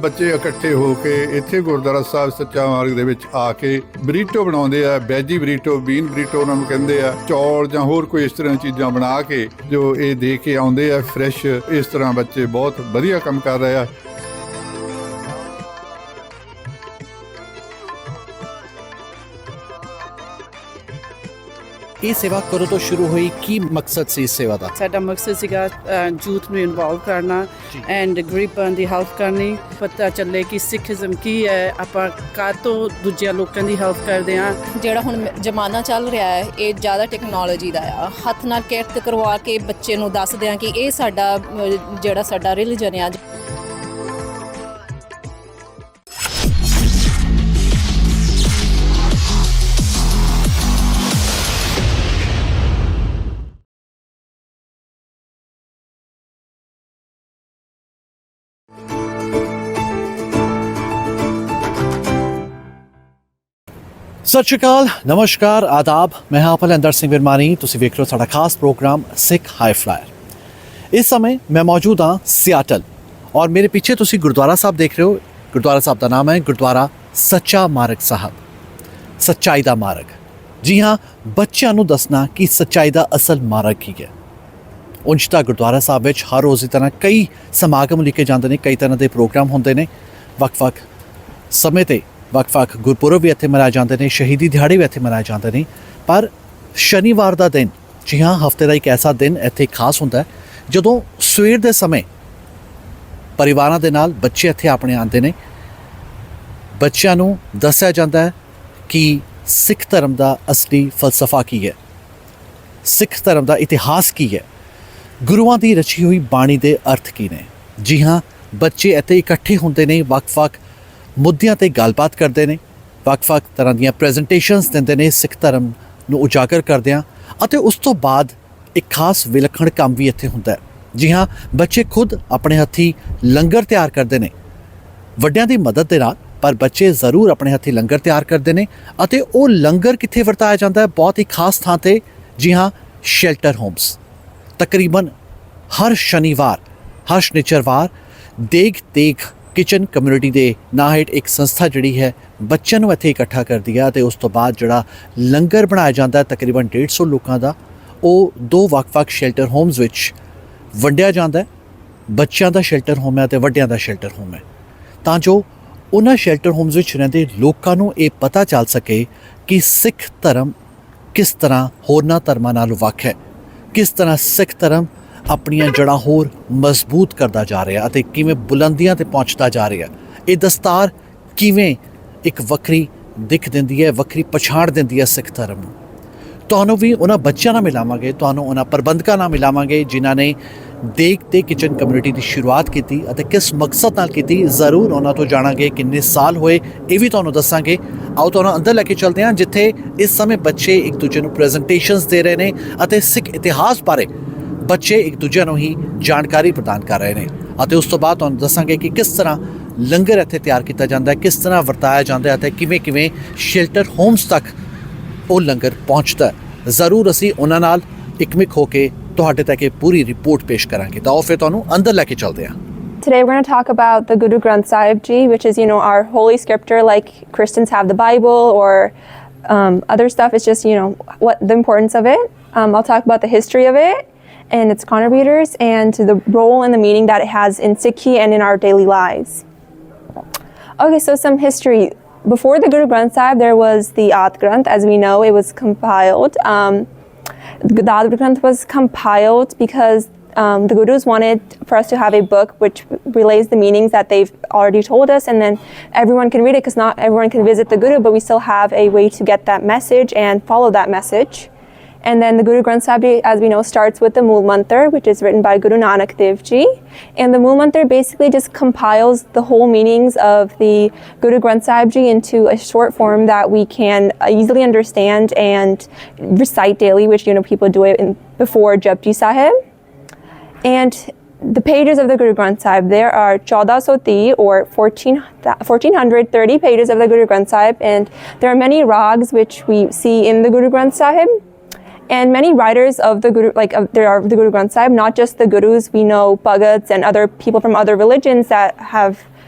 ਬੱਚੇ ਇਕੱਠੇ ਹੋ ਕੇ ਇੱਥੇ ਗੁਰਦੁਆਰਾ ਸਾਹਿਬ ਸੱਚਾ ਮਾਰਗ ਦੇ ਵਿੱਚ ਆ ਕੇ ਬਰੀਟੋ ਬਣਾਉਂਦੇ ਆ, ਵੈਜੀ ਬਰੀਟੋ, ਬੀਨ ਬਰੀਟੋ ਉਹਨਾਂ ਨੂੰ ਕਹਿੰਦੇ ਆ, ਚੌਲ ਜਾਂ ਹੋਰ ਕੋਈ ਇਸ ਤਰ੍ਹਾਂ ਦੀਆਂ ਚੀਜ਼ਾਂ ਬਣਾ ਕੇ ਜੋ ਇਹ ਦੇ ਕੇ ਆਉਂਦੇ ਆ ਫਰੈਸ਼। ਇਸ ਤਰ੍ਹਾਂ ਬੱਚੇ ਬਹੁਤ ਵਧੀਆ ਕੰਮ ਕਰ ਰਹੇ ਆ। ਇਹ ਸੇਵਾ ਕਦੋਂ ਤੋਂ ਸ਼ੁਰੂ ਹੋਈ, ਕੀ ਮਕਸਦ ਸੀ ਇਸ ਸੇਵਾ ਦਾ? ਸਾਡਾ ਮਕਸਦ ਸੀਗਾ ਯੂਥ ਨੂੰ ਇਨਵੋਲਵ ਕਰਨਾ ਐਂਡ ਗਰੀਬਾਂ ਦੀ ਹੈਲਪ ਕਰਨੀ, ਪਤਾ ਚੱਲੇ ਕਿ ਸਿੱਖੀਜ਼ਮ ਕੀ ਹੈ, ਆਪਾਂ ਕਾਹ ਤੋਂ ਦੂਜਿਆਂ ਲੋਕਾਂ ਦੀ ਹੈਲਪ ਕਰਦੇ ਹਾਂ। ਜਿਹੜਾ ਹੁਣ ਜ਼ਮਾਨਾ ਚੱਲ ਰਿਹਾ ਹੈ ਇਹ ਜ਼ਿਆਦਾ ਟੈਕਨੋਲੋਜੀ ਦਾ ਆ, ਹੱਥ ਨਾਲ ਕਿਰਤ ਕਰਵਾ ਕੇ ਬੱਚੇ ਨੂੰ ਦੱਸਦੇ ਹਾਂ ਕਿ ਇਹ ਸਾਡਾ ਜਿਹੜਾ ਸਾਡਾ ਰਿਲੀਜਨ ਆ। ਸਤਿ ਸ਼੍ਰੀ ਅਕਾਲ, ਨਮਸਕਾਰ, ਆਦਾਬ। ਮੈਂ ਹਾਂ ਭਲਿੰਦਰ ਸਿੰਘ ਵਿਰਮਾਨੀ। ਤੁਸੀਂ ਵੇਖ ਰਹੇ ਹੋ ਸਾਡਾ ਖਾਸ ਪ੍ਰੋਗਰਾਮ ਸਿੱਖ ਹਾਈ ਫਲਾਇਰ। ਇਸ ਸਮੇਂ ਮੈਂ ਮੌਜੂਦ ਹਾਂ ਸਿਆਟਲ ਔਰ ਮੇਰੇ ਪਿੱਛੇ ਤੁਸੀਂ ਗੁਰਦੁਆਰਾ ਸਾਹਿਬ ਦੇਖ ਰਹੇ ਹੋ। ਗੁਰਦੁਆਰਾ ਸਾਹਿਬ ਦਾ ਨਾਮ ਹੈ ਗੁਰਦੁਆਰਾ ਸੱਚਾ ਮਾਰਗ ਸਾਹਿਬ, ਸੱਚਾਈ ਦਾ ਮਾਰਗ। ਜੀ ਹਾਂ, ਬੱਚਿਆਂ ਨੂੰ ਦੱਸਣਾ ਕਿ ਸੱਚਾਈ ਦਾ ਅਸਲ ਮਾਰਗ ਕੀ ਹੈ। ਉਂਝ ਤਾਂ ਗੁਰਦੁਆਰਾ ਸਾਹਿਬ ਵਿੱਚ ਹਰ ਰੋਜ਼ ਦੀ ਤਰ੍ਹਾਂ ਕਈ ਸਮਾਗਮ ਲਿਖੇ ਜਾਂਦੇ ਨੇ, ਕਈ ਤਰ੍ਹਾਂ ਦੇ ਪ੍ਰੋਗਰਾਮ ਹੁੰਦੇ ਨੇ, ਵੱਖ-ਵੱਖ ਸਮੇਂ 'ਤੇ ਵੱਖ-ਵੱਖ ਗੁਰਪੁਰਬ ਵੀ ਇੱਥੇ ਮਨਾਏ ਜਾਂਦੇ ਨੇ, ਸ਼ਹੀਦੀ ਦਿਹਾੜੇ ਵੀ ਇੱਥੇ ਮਨਾਏ ਜਾਂਦੇ ਨੇ। ਪਰ ਸ਼ਨੀਵਾਰ ਦਾ ਦਿਨ, ਜੀ ਹਾਂ, ਹਫ਼ਤੇ ਦਾ ਇੱਕ ਐਸਾ ਦਿਨ ਇੱਥੇ ਖਾਸ ਹੁੰਦਾ ਹੈ ਜਦੋਂ ਸਵੇਰ ਦੇ ਸਮੇਂ ਪਰਿਵਾਰਾਂ ਦੇ ਨਾਲ ਬੱਚੇ ਇੱਥੇ ਆਪਣੇ ਆਉਂਦੇ ਨੇ। ਬੱਚਿਆਂ ਨੂੰ ਦੱਸਿਆ ਜਾਂਦਾ ਹੈ ਕਿ ਸਿੱਖ ਧਰਮ ਦਾ ਅਸਲੀ ਫਲਸਫਾ ਕੀ ਹੈ, ਸਿੱਖ ਧਰਮ ਦਾ ਇਤਿਹਾਸ ਕੀ ਹੈ, ਗੁਰੂਆਂ ਦੀ ਰਚੀ ਹੋਈ ਬਾਣੀ ਦੇ ਅਰਥ ਕੀ ਨੇ। ਜੀ ਹਾਂ, ਬੱਚੇ ਇੱਥੇ ਇਕੱਠੇ ਹੁੰਦੇ ਨੇ, ਵੱਖ-ਵੱਖ ਮੁੱਦਿਆਂ 'ਤੇ ਗੱਲਬਾਤ ਕਰਦੇ ਨੇ, ਵੱਖ-ਵੱਖ ਤਰ੍ਹਾਂ ਦੀਆਂ ਪ੍ਰੈਜੈਂਟੇਸ਼ਨਸ ਦਿੰਦੇ ਨੇ ਸਿੱਖ ਧਰਮ ਨੂੰ ਉਜਾਗਰ ਕਰਦਿਆਂ। ਅਤੇ ਉਸ ਤੋਂ ਬਾਅਦ ਇੱਕ ਖਾਸ ਵਿਲੱਖਣ ਕੰਮ ਵੀ ਇੱਥੇ ਹੁੰਦਾ ਹੈ। ਜੀ ਹਾਂ, ਬੱਚੇ ਖੁਦ ਆਪਣੇ ਹੱਥੀਂ ਲੰਗਰ ਤਿਆਰ ਕਰਦੇ ਨੇ, ਵੱਡਿਆਂ ਦੀ ਮਦਦ ਦੇ ਨਾਲ, ਪਰ ਬੱਚੇ ਜ਼ਰੂਰ ਆਪਣੇ ਹੱਥੀਂ ਲੰਗਰ ਤਿਆਰ ਕਰਦੇ ਨੇ। ਅਤੇ ਉਹ ਲੰਗਰ ਕਿੱਥੇ ਵਰਤਾਇਆ ਜਾਂਦਾ ਹੈ? ਬਹੁਤ ਹੀ ਖਾਸ ਥਾਂ 'ਤੇ। ਜੀ ਹਾਂ, ਸ਼ੈਲਟਰ ਹੋਮਸ। ਤਕਰੀਬਨ ਹਰ ਸ਼ਨੀਵਾਰ, ਹਰ ਸ਼ਨੀਚਰਵਾਰ ਦੇਗ ਕਿਚਨ ਕਮਿਊਨਿਟੀ ਦੇ ਨਾਂ ਹੇਠ ਇੱਕ ਸੰਸਥਾ ਜਿਹੜੀ ਹੈ ਬੱਚਿਆਂ ਨੂੰ ਇੱਥੇ ਇਕੱਠਾ ਕਰਦੀ ਹੈ। ਅਤੇ ਉਸ ਤੋਂ ਬਾਅਦ ਜਿਹੜਾ ਲੰਗਰ ਬਣਾਇਆ ਜਾਂਦਾ ਹੈ ਤਕਰੀਬਨ 150 ਲੋਕਾਂ ਦਾ, ਉਹ ਦੋ ਵੱਖ-ਵੱਖ ਸ਼ੈਲਟਰ ਹੋਮਸ ਵਿੱਚ ਵੰਡਿਆ ਜਾਂਦਾ ਹੈ। ਬੱਚਿਆਂ ਦਾ ਸ਼ੈਲਟਰ ਹੋਮ ਹੈ ਅਤੇ ਵੱਡਿਆਂ ਦਾ ਸ਼ੈਲਟਰ ਹੋਮ ਹੈ, ਤਾਂ ਜੋ ਉਹਨਾਂ ਸ਼ੈਲਟਰ ਹੋਮਸ ਵਿੱਚ ਰਹਿੰਦੇ ਲੋਕਾਂ ਨੂੰ ਇਹ ਪਤਾ ਚੱਲ ਸਕੇ ਕਿ ਸਿੱਖ ਧਰਮ ਕਿਸ ਤਰ੍ਹਾਂ ਹੋਰਨਾਂ ਧਰਮਾਂ ਨਾਲੋਂ ਵੱਖ ਹੈ, ਕਿਸ ਤਰ੍ਹਾਂ ਸਿੱਖ ਧਰਮ ਆਪਣੀਆਂ ਜੜ੍ਹਾਂ ਹੋਰ ਮਜ਼ਬੂਤ ਕਰਦਾ ਜਾ ਰਿਹਾ ਅਤੇ ਕਿਵੇਂ ਬੁਲੰਦੀਆਂ 'ਤੇ ਪਹੁੰਚਦਾ ਜਾ ਰਿਹਾ। ਇਹ ਦਸਤਾਰ ਕਿਵੇਂ ਇੱਕ ਵੱਖਰੀ ਦਿੱਖ ਦਿੰਦੀ ਹੈ, ਵੱਖਰੀ ਪਛਾਣ ਦਿੰਦੀ ਹੈ ਸਿੱਖ ਧਰਮ ਨੂੰ। ਤੁਹਾਨੂੰ ਵੀ ਉਹਨਾਂ ਬੱਚਿਆਂ ਨਾਲ ਮਿਲਾਵਾਂਗੇ, ਤੁਹਾਨੂੰ ਉਹਨਾਂ ਪ੍ਰਬੰਧਕਾਂ ਨਾਲ ਮਿਲਾਵਾਂਗੇ ਜਿਨ੍ਹਾਂ ਨੇ ਦੇਗ ਤੇ ਕਿਚਨ ਕਮਿਊਨਿਟੀ ਦੀ ਸ਼ੁਰੂਆਤ ਕੀਤੀ ਅਤੇ ਕਿਸ ਮਕਸਦ ਨਾਲ ਕੀਤੀ। ਜ਼ਰੂਰ ਉਹਨਾਂ ਤੋਂ ਜਾਣਾਂਗੇ ਕਿੰਨੇ ਸਾਲ ਹੋਏ, ਇਹ ਵੀ ਤੁਹਾਨੂੰ ਦੱਸਾਂਗੇ। ਆਓ ਤੁਹਾਨੂੰ ਅੰਦਰ ਲੈ ਕੇ ਚੱਲਦੇ ਹਾਂ, ਜਿੱਥੇ ਇਸ ਸਮੇਂ ਬੱਚੇ ਇੱਕ ਦੂਜੇ ਨੂੰ ਪ੍ਰੈਜੈਂਟੇਸ਼ਨਸ ਦੇ ਰਹੇ ਨੇ ਅਤੇ ਸਿੱਖ ਇਤਿਹਾਸ ਬਾਰੇ ਬੱਚੇ ਇੱਕ ਦੂਜੇ ਨੂੰ ਹੀ ਜਾਣਕਾਰੀ ਪ੍ਰਦਾਨ ਕਰ ਰਹੇ ਨੇ। ਅਤੇ ਉਸ ਤੋਂ ਬਾਅਦ ਤੁਹਾਨੂੰ ਦੱਸਾਂਗੇ ਕਿ ਕਿਸ ਤਰ੍ਹਾਂ ਲੰਗਰ ਇੱਥੇ ਤਿਆਰ ਕੀਤਾ ਜਾਂਦਾ ਹੈ, ਕਿਸ ਤਰ੍ਹਾਂ ਵਰਤਾਇਆ ਜਾਂਦਾ ਹੈ ਅਤੇ ਕਿਵੇਂ ਸ਼ੈਲਟਰ ਹੋਮਸ ਤੱਕ ਉਹ ਲੰਗਰ ਪਹੁੰਚਦਾ ਹੈ। ਜ਼ਰੂਰ ਅਸੀਂ ਉਹਨਾਂ ਨਾਲ ਇਕਮਿਕ ਹੋ ਕੇ ਤੁਹਾਡੇ ਤੱਕ ਇਹ ਪੂਰੀ ਰਿਪੋਰਟ ਪੇਸ਼ ਕਰਾਂਗੇ। ਤਾਂ ਉਹ ਫਿਰ ਤੁਹਾਨੂੰ ਅੰਦਰ ਲੈ ਕੇ ਚੱਲਦੇ ਹਾਂ। Today we're going to talk about the Gurdwara Sahib Ji, which is, our holy scripture, like Christians have the Bible or other stuff. It's just, what the importance of it. I'll talk about the history of it and its contributors and the role and the meaning that it has in Sikhi and in our daily lives. Okay, so some history. Before the Guru Granth Sahib, there was the Ad Granth. As we know, it was compiled. The Ad Granth was compiled because the Gurus wanted for us to have a book which relays the meanings that they've already told us, and then everyone can read it, because not everyone can visit the Guru, but we still have a way to get that message and follow that message. And then the Guru Granth Sahib, as we know, starts with the Mool Mantar, which is written by Guru Nanak Dev Ji. And the Mool Mantar basically just compiles the whole meanings of the Guru Granth Sahib Ji into a short form that we can easily understand and recite daily, which, people do it before Japji Sahib. And the pages of the Guru Granth Sahib, there are 1430 or 1430 pages of the Guru Granth Sahib, and there are many rags which we see in the Guru Granth Sahib. And many writers of the Guru, there are the Guru Granth Sahib, not just the Gurus. We know Bhagats and other people from other religions that have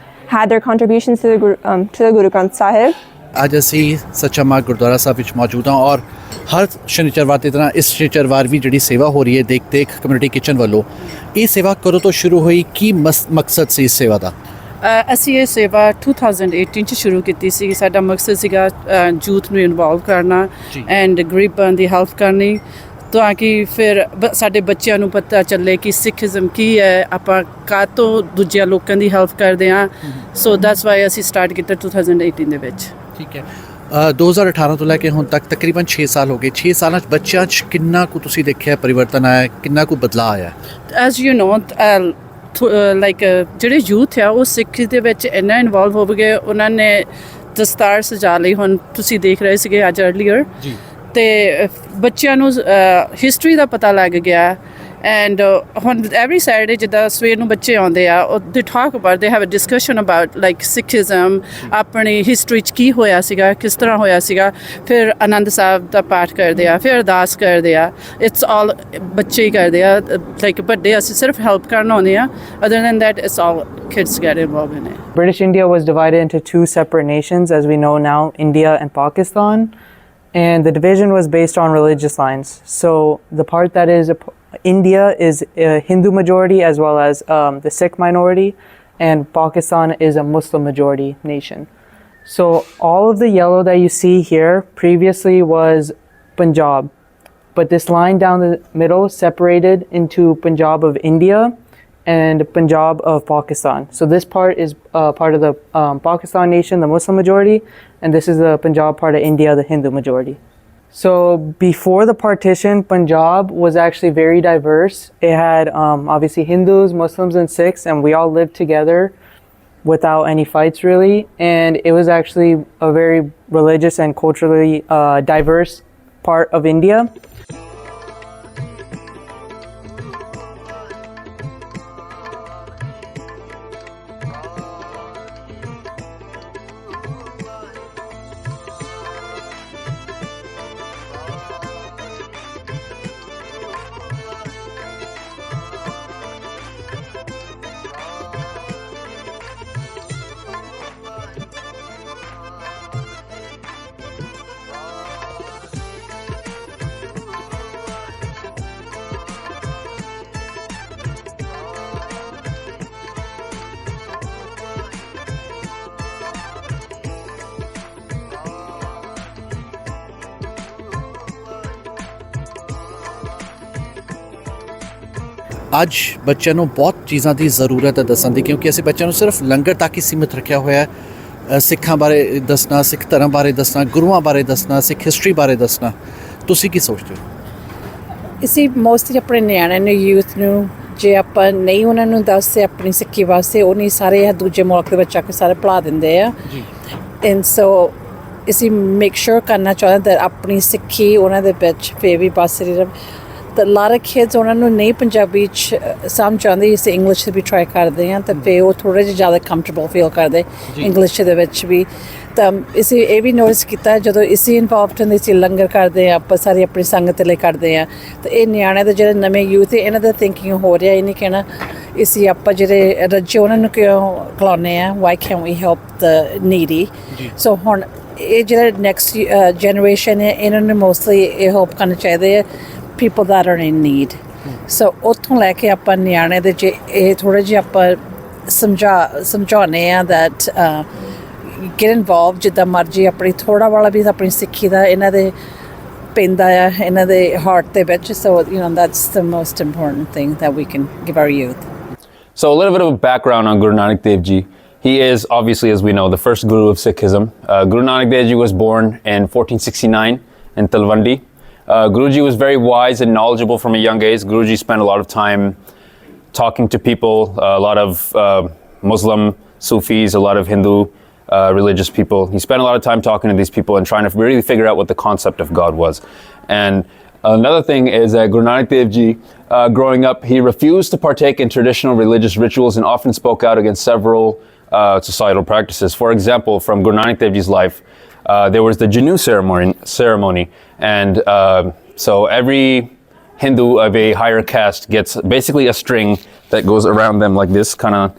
had their contributions to the Guru Granth Sahib. ਅੱਜ ਅਸੀਂ ਸੱਚਾ ਮਾਰਗ ਗੁਰਦੁਆਰਾ ਸਾਹਿਬ ਵਿੱਚ ਮੌਜੂਦ ਹਾਂ ਔਰ ਹਰ ਸ਼ਨੀਚਰਵਾਰ ਦੀ ਤਰ੍ਹਾਂ ਇਸ ਸ਼ਨੀਚਰਵਾਰ ਵੀ ਜਿਹੜੀ ਸੇਵਾ ਹੋ ਰਹੀ ਹੈ ਦੇਖ ਕਮਿਊਨਿਟੀ ਕਿਚਨ ਵੱਲੋਂ। ਇਹ ਸੇਵਾ ਕਦੋਂ ਤੋਂ ਸ਼ੁਰੂ ਹੋਈ, ਕੀ ਮਕਸਦ ਸੀ ਇਸ ਸੇਵਾ ਦਾ? ਅਸੀਂ ਇਹ ਸੇਵਾ 2018 ਚ ਸ਼ੁਰੂ ਕੀਤੀ ਸੀ। ਸਾਡਾ ਮਕਸਦ ਸੀਗਾ ਯੂਥ ਨੂੰ ਇਨਵੋਲਵ ਕਰਨਾ ਐਂਡ ਗਰੀਬਾਂ ਦੀ ਹੈਲਪ ਕਰਨੀ, ਤਾਂ ਕਿ ਫਿਰ ਸਾਡੇ ਬੱਚਿਆਂ ਨੂੰ ਪਤਾ ਚੱਲੇ ਕਿ ਸਿੱਖੀਜ਼ਮ ਕੀ ਹੈ, ਆਪਾਂ ਕਾਹਤੋਂ ਦੂਜਿਆਂ ਲੋਕਾਂ ਦੀ ਹੈਲਪ ਕਰਦੇ ਹਾਂ। ਸੋ ਦੈਟਸ ਵਾਈ ਅਸੀਂ ਸਟਾਰਟ ਕੀਤਾ 2018 ਦੇ ਵਿੱਚ। ਠੀਕ ਹੈ। 2018 ਤੋਂ ਲੈ ਕੇ ਹੁਣ ਤੱਕ ਤਕਰੀਬਨ 6 ਸਾਲ ਹੋ ਗਏ। 6 ਸਾਲਾਂ 'ਚ ਬੱਚਿਆਂ 'ਚ ਕਿੰਨਾ ਕੁ ਤੁਸੀਂ ਦੇਖਿਆ ਪਰਿਵਰਤਨ ਆਇਆ, ਕਿੰਨਾ ਕੁ ਬਦਲਾਅ ਆਇਆ? ਐਜ਼ ਯੂ ਨੋ ਲਾਈਕ ਜਿਹੜੇ ਯੂਥ ਆ ਉਹ ਸਿੱਖੀ ਦੇ ਵਿੱਚ ਇੰਨਾ ਇਨਵੋਲਵ ਹੋ ਗਏ, ਉਹਨਾਂ ਨੇ ਦਸਤਾਰ ਸਜਾ ਲਈ। ਹੁਣ ਤੁਸੀਂ ਦੇਖ ਰਹੇ ਸੀਗੇ ਅੱਜ ਅਰਲੀਅਰ ਜੀ, ਤੇ ਬੱਚਿਆਂ ਨੂੰ ਹਿਸਟਰੀ ਦਾ ਪਤਾ ਲੱਗ ਗਿਆ। ਐਂਡ ਹੁਣ ਐਵਰੀ ਸੈਟਰਡੇ ਜਿੱਦਾਂ ਸਵੇਰ ਨੂੰ ਬੱਚੇ ਆਉਂਦੇ ਆ, they talk about, they have a discussion about like Sikhism, ਆਪਣੀ ਹਿਸਟਰੀ 'ਚ ਕੀ ਹੋਇਆ ਸੀਗਾ, ਕਿਸ ਤਰ੍ਹਾਂ ਹੋਇਆ ਸੀਗਾ। ਫਿਰ ਆਨੰਦ ਸਾਹਿਬ ਦਾ ਪਾਠ ਕਰਦੇ ਆ, ਫਿਰ ਅਰਦਾਸ ਕਰਦੇ ਆ। ਇਟਸ ਆਲ ਬੱਚੇ ਹੀ ਕਰਦੇ ਆ, ਲਾਈਕ ਵੱਡੇ ਅਸੀਂ ਸਿਰਫ ਹੈਲਪ ਕਰਨ ਆਉਂਦੇ ਆ। Other than that it's all kids get involved in it. British India was divided into two separate nations, as we know now, India and Pakistan. And the division was based on religious lines. So the part that is India is a Hindu majority as well as the Sikh minority, and Pakistan is a Muslim majority nation. So all of the yellow that you see here previously was Punjab, but this line down the middle separated into Punjab of India and Punjab of Pakistan. So this part is part of the Pakistan nation, the Muslim majority, and this is the Punjab part of India, the Hindu majority. So before the partition, Punjab was actually very diverse. It had obviously Hindus, Muslims, and Sikhs, and we all lived together without any fights really. And it was actually a very religious and culturally diverse part of India. ਅੱਜ ਬੱਚਿਆਂ ਨੂੰ ਬਹੁਤ ਚੀਜ਼ਾਂ ਦੀ ਜ਼ਰੂਰਤ ਹੈ ਦੱਸਣ ਦੀ, ਕਿਉਂਕਿ ਅਸੀਂ ਬੱਚਿਆਂ ਨੂੰ ਸਿਰਫ ਲੰਗਰ ਤੱਕ ਹੀ ਸੀਮਿਤ ਰੱਖਿਆ ਹੋਇਆ ਹੈ। ਸਿੱਖਾਂ ਬਾਰੇ ਦੱਸਣਾ, ਸਿੱਖ ਧਰਮ ਬਾਰੇ ਦੱਸਣਾ, ਗੁਰੂਆਂ ਬਾਰੇ ਦੱਸਣਾ, ਸਿੱਖ ਹਿਸਟਰੀ ਬਾਰੇ ਦੱਸਣਾ, ਤੁਸੀਂ ਕੀ ਸੋਚਦੇ ਹੋ? ਅਸੀਂ ਮੋਸਟਲੀ ਆਪਣੇ ਨਿਆਣਿਆਂ ਨੂੰ, ਯੂਥ ਨੂੰ, ਜੇ ਆਪਾਂ ਨਹੀਂ ਉਹਨਾਂ ਨੂੰ ਦੱਸਦੇ ਆਪਣੀ ਸਿੱਖੀ ਵਾਸਤੇ, ਉਹ ਨਹੀਂ ਸਾਰੇ ਦੂਜੇ ਮੁਲਕ ਦੇ ਵਿੱਚ ਆ ਕੇ ਸਾਰੇ ਭੁਲਾ ਦਿੰਦੇ ਆ ਜੀ। ਐਂਡ ਸੋ ਅਸੀਂ ਮੇਕ ਸ਼ੋਰ ਕਰਨਾ ਚਾਹੁੰਦੇ that ਆਪਣੀ ਸਿੱਖੀ ਉਹਨਾਂ ਦੇ ਵਿੱਚ ਫੇਰ ਵੀ ਬਸ ਰਹੀ। ਤਾਂ ਲਾਰ ਕਿਡਸ ਉਹਨਾਂ ਨੂੰ ਨਹੀਂ ਪੰਜਾਬੀ 'ਚ ਸਮਝ ਆਉਂਦੀ, ਅਸੀਂ ਇੰਗਲਿਸ਼ 'ਚ ਵੀ ਟਰਾਈ ਕਰਦੇ ਹਾਂ, ਤਾਂ ਫਿਰ ਉਹ ਥੋੜ੍ਹੇ ਜਿਹੇ ਜ਼ਿਆਦਾ ਕੰਫਰਟੇਬਲ ਫੀਲ ਕਰਦੇ ਇੰਗਲਿਸ਼ ਦੇ ਵਿੱਚ ਵੀ। ਤਾਂ ਅਸੀਂ ਇਹ ਵੀ ਨੋਟਿਸ ਕੀਤਾ ਜਦੋਂ ਅਸੀਂ ਇਨਵੋਲਵਡ ਹੁੰਦੇ ਸੀ, ਲੰਗਰ ਕਰਦੇ ਹਾਂ ਆਪਾਂ ਸਾਰੀ ਆਪਣੀ ਸੰਗਤ ਲਈ ਕਰਦੇ ਹਾਂ, ਤਾਂ ਇਹ ਨਿਆਣਿਆਂ ਦੇ ਜਿਹੜੇ ਨਵੇਂ ਯੂਥ ਹੈ ਇਹਨਾਂ ਦਾ ਥਿੰਕਿੰਗ ਹੋ ਰਿਹਾ, ਇਹ ਨਹੀਂ ਕਹਿਣਾ ਅਸੀਂ ਆਪਾਂ ਜਿਹੜੇ ਰੱਜੇ ਉਹਨਾਂ ਨੂੰ ਕਿਉਂ ਖਿਲਾਉਂਦੇ ਹਾਂ, ਵਾਈ ਕੈਨ ਵੀ ਹੈਲਪ ਦ ਨੀਡੀ। ਸੋ ਹੁਣ ਇਹ ਜਿਹੜਾ ਨੈਕਸਟ ਜਨਰੇਸ਼ਨ ਹੈ ਇਹਨਾਂ ਨੂੰ ਮੋਸਟਲੀ ਇਹ ਹੋਪ ਕਰਨਾ ਚਾਹੀਦਾ ਹੈ people that are in need. So ਉੱਥੋਂ ਲੈ ਕੇ ਆਪਾਂ ਨਿਆਣੇ ਦੇ ਜੇ ਇਹ ਥੋੜ੍ਹੇ ਜਿਹੇ ਆਪਾਂ ਸਮਝਾਉਂਦੇ ਹਾਂ that get involved, ਜਿੱਦਾਂ ਮਰਜ਼ੀ ਆਪਣੀ ਥੋੜ੍ਹਾ ਵਾਲਾ ਵੀ ਆਪਣੀ ਸਿੱਖੀ ਦਾ ਇਹਨਾਂ ਦੇ ਪੈਂਦਾ ਆ ਇਹਨਾਂ ਦੇ ਹਾਰਟ ਦੇ ਵਿੱਚ। So that's the most important thing that we can give our youth. So a little bit of a background on Guru Nanak Dev Ji. He is obviously, as we know, the first Guru of Sikhism. Guru Nanak Dev Ji was born in 1469 in Talwandi. Guruji was very wise and knowledgeable from a young age. Guruji spent a lot of time talking to people, a lot of Muslim Sufis, a lot of Hindu religious people. He spent a lot of time talking to these people and trying to really figure out what the concept of God was. And another thing is that Guru Nanak Dev Ji, growing up, he refused to partake in traditional religious rituals and often spoke out against several societal practices. For example, from Guru Nanak Dev Ji's life, there was the Janu ceremony, and so every Hindu of a higher caste gets basically a string that goes around them like this, kind of